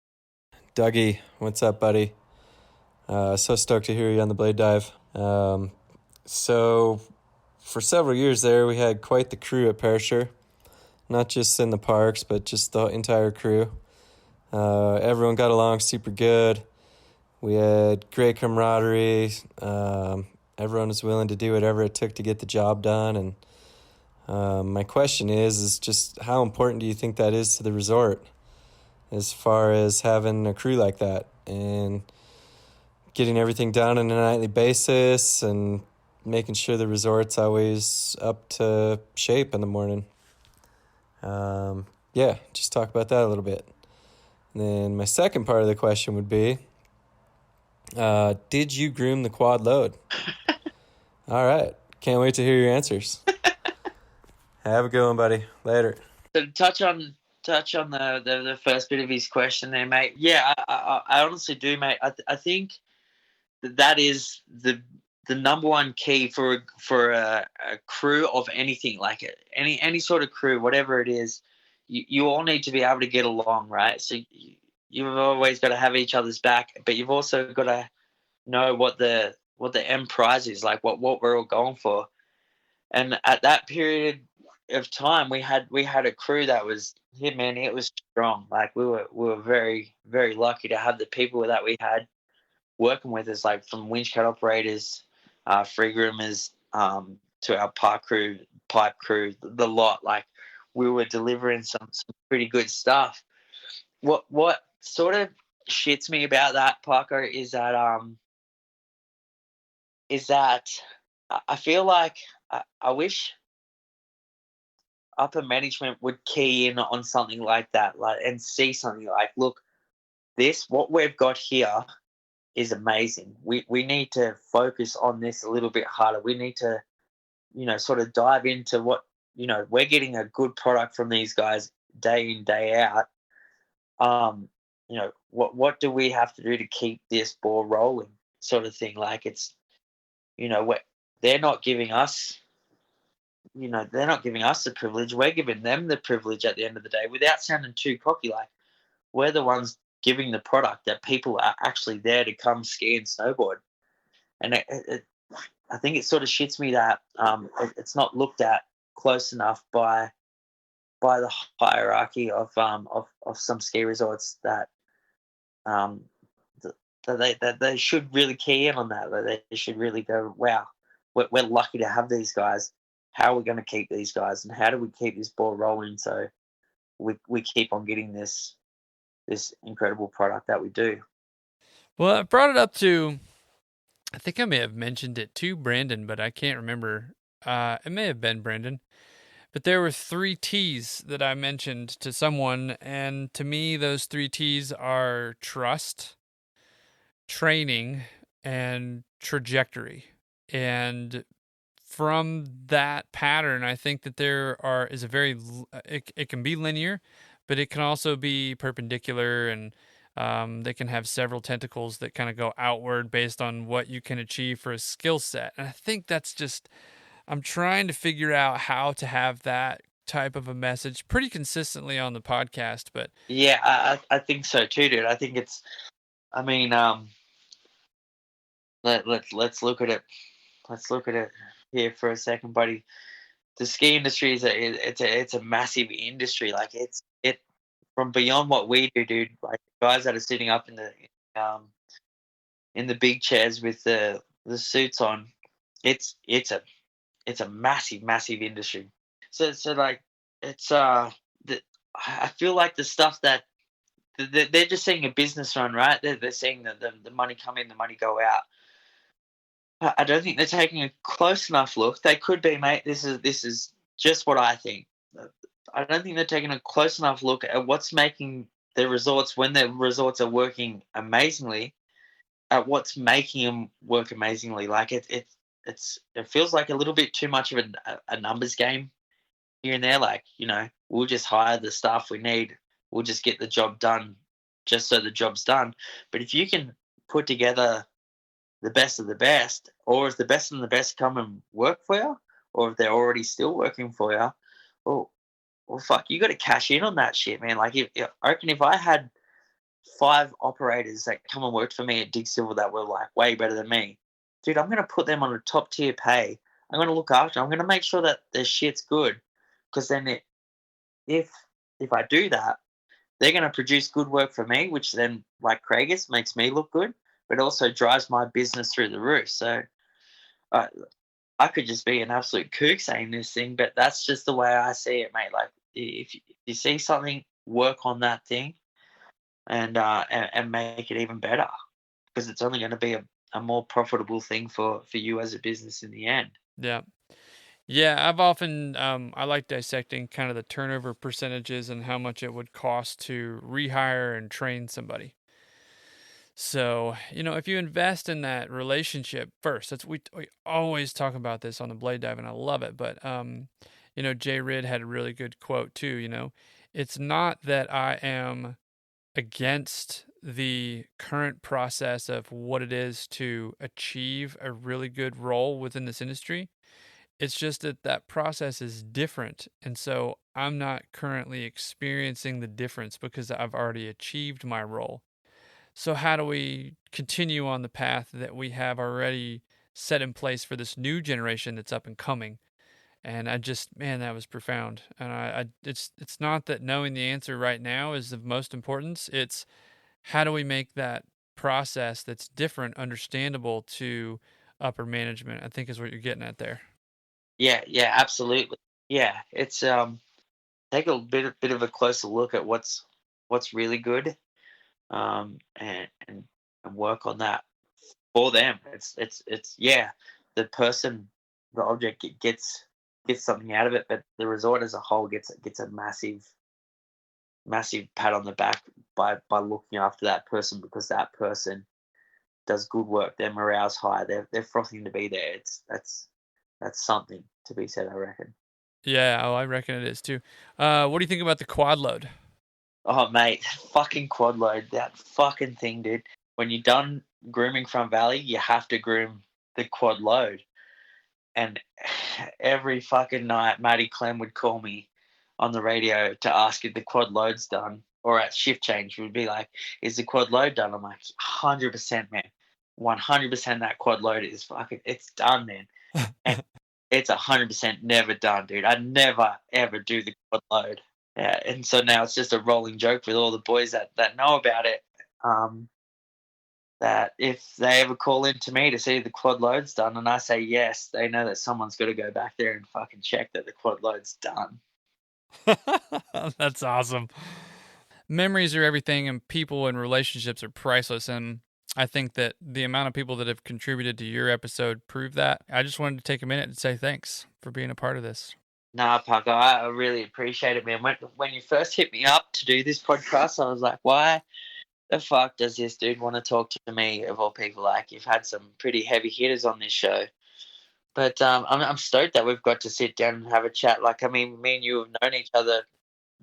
Dougie, what's up, buddy? So stoked to hear you on the Blade Dive. So for several years there, we had quite the crew at Perisher. Not just in the parks, but just the entire crew. Everyone got along super good. We had great camaraderie. Everyone was willing to do whatever it took to get the job done. And my question is just how important do you think that is to the resort as far as having a crew like that and getting everything done on a nightly basis and making sure the resort's always up to shape in the morning? Just talk about that a little bit. And then my second part of the question would be, did you groom the quad load? All right. Can't wait to hear your answers. Have a good one, buddy. Later. So to touch on the first bit of his question there, mate. Yeah, I honestly do, mate. I think that is the number one key for a crew of anything, like any sort of crew, whatever it is. You all need to be able to get along, right? So you've always got to have each other's back, but you've also got to know what the end prize is, like what we're all going for. And at that period of time, we had a crew that was, yeah, man, it was strong. Like we were very, very lucky to have the people that we had working with us, like from winch cut operators, free groomers, to our park crew, pipe crew, the lot. Like we were delivering some pretty good stuff. What sort of shits me about that, Parker, is that I feel like I wish upper management would key in on something like that, like, and see something like, look, this, what we've got here is amazing. We need to focus on this a little bit harder. We need to, sort of dive into what, we're getting a good product from these guys day in, day out. What do we have to do to keep this ball rolling, sort of thing. Like, it's, what they're not giving us, they're not giving us the privilege. We're giving them the privilege at the end of the day, without sounding too cocky. Like, we're the ones giving the product that people are actually there to come ski and snowboard. And I think it sort of shits me that it's not looked at close enough by the hierarchy of some ski resorts, that that they should really key in on that. That they should really go, wow, we're lucky to have these guys. How are we going to keep these guys, and how do we keep this ball rolling so we keep on getting this incredible product that we do? Well, I brought it up to, I think I may have mentioned it to Brandon, but I can't remember. It may have been Brandon. But there were 3 T's that I mentioned to someone, and to me, those 3 T's are trust, training, and trajectory. And from that pattern, I think that is a very, it can be linear, but it can also be perpendicular, and they can have several tentacles that kind of go outward based on what you can achieve for a skill set. And I think that's just, I'm trying to figure out how to have that type of a message pretty consistently on the podcast. But yeah, I think so too, dude. I think it's, I mean, let's look at it. Let's look at it here for a second, buddy. The ski industry is it's a massive industry. Like, it from beyond what we do, dude. Like, guys that are sitting up in the big chairs with the suits on, it's a massive industry. So like, it's I feel like the stuff that they're just seeing a business run, right? They're seeing the money come in, the money go out. I don't think they're taking a close enough look. They could be, mate. This is just what I think. I don't think they're taking a close enough look at what's making the resorts, when the resorts are working amazingly, at what's making them work amazingly. Like, it feels like a little bit too much of a numbers game here and there. Like, we'll just hire the staff we need. We'll just get the job done just so the job's done. But if you can put together the best of the best, or if the best of the best come and work for you, or if they're already still working for you, well, fuck, you got to cash in on that shit, man. Like, I reckon if I had 5 operators that come and worked for me at Dig Silver that were like way better than me, dude, I'm going to put them on a top tier pay. I'm going to look after them. I'm going to make sure that their shit's good, because then if I do that, they're going to produce good work for me, which then, like Craigus, makes me look good, but also drives my business through the roof. So I could just be an absolute kook saying this thing, but that's just the way I see it, mate. Like, if you see something, work on that thing, and make it even better, because it's only going to be a more profitable thing for you as a business in the end. yeah. Yeah, I've often, I like dissecting kind of the turnover percentages and how much it would cost to rehire and train somebody. So, if you invest in that relationship first, we always talk about this on the blade dive, and I love it. But, Jay Ridd had a really good quote too. It's not that I am against the current process of what it is to achieve a really good role within this industry. It's just that process is different. And so I'm not currently experiencing the difference because I've already achieved my role. So how do we continue on the path that we have already set in place for this new generation that's up and coming? And I just, man, that was profound. And it's not that knowing the answer right now is of most importance. It's how do we make that process that's different understandable to upper management, I think is what you're getting at there. Yeah, absolutely. Yeah, it's take a bit of a closer look at what's really good, and work on that for them. It's yeah, the person, the object gets something out of it, but the resort as a whole gets a massive pat on the back by looking after that person, because that person does good work. Their morale's high. They're frothing to be there. That's something to be said, I reckon. Yeah, oh, I reckon it is too. What do you think about the quad load? Oh mate, fucking quad load, that fucking thing, dude. When you're done grooming Front Valley, you have to groom the quad load. And every fucking night, Matty Clem would call me on the radio to ask if the quad load's done, or at shift change would be like, "Is the quad load done?" I'm like, 100%, man, 100%. That quad load is fucking, it's done, man. And it's 100% never done, dude. I never ever do the quad load. Yeah, and so now it's just a rolling joke with all the boys that know about it. That if they ever call in to me to see the quad load's done and I say yes, they know that someone's got to go back there and fucking check that the quad load's done. That's awesome. Memories are everything, and people and relationships are priceless. And I think that the amount of people that have contributed to your episode prove that. I just wanted to take a minute and say thanks for being a part of this. Nah, Parker, I really appreciate it, man. When you first hit me up to do this podcast, I was like, why the fuck does this dude want to talk to me, of all people? Like, you've had some pretty heavy hitters on this show. But I'm stoked that we've got to sit down and have a chat. Like, I mean, me and you have known each other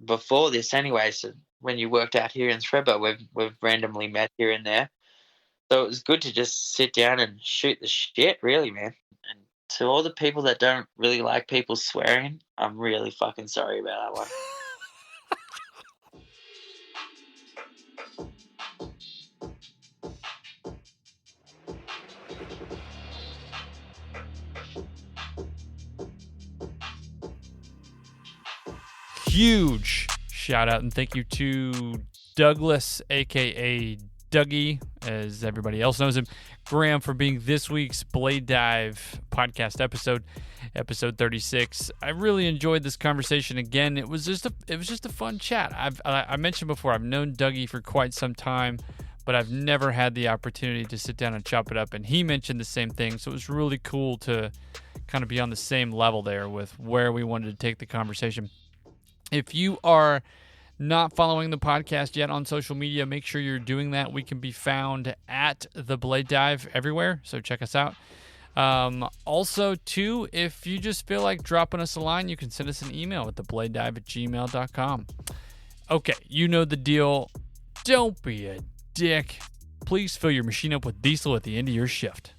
before this anyway. So when you worked out here in Thredbo, we've randomly met here and there. So it was good to just sit down and shoot the shit, really, man. And to all the people that don't really like people swearing, I'm really fucking sorry about that one. Huge shout out and thank you to Douglas, aka Dougie, as everybody else knows him, Graham, for being this week's Blade Dive podcast episode 36. I really enjoyed this conversation. Again, it was just a fun chat. I mentioned before, I've known Dougie for quite some time, but I've never had the opportunity to sit down and chop it up, and he mentioned the same thing. So it was really cool to kind of be on the same level there with where we wanted to take the conversation. If you are not following the podcast yet on social media, make sure you're doing that. We can be found at The Blade Dive everywhere, so check us out. Also, too, if you just feel like dropping us a line, you can send us an email at thebladedive@gmail.com. Okay, you know the deal. Don't be a dick. Please fill your machine up with diesel at the end of your shift.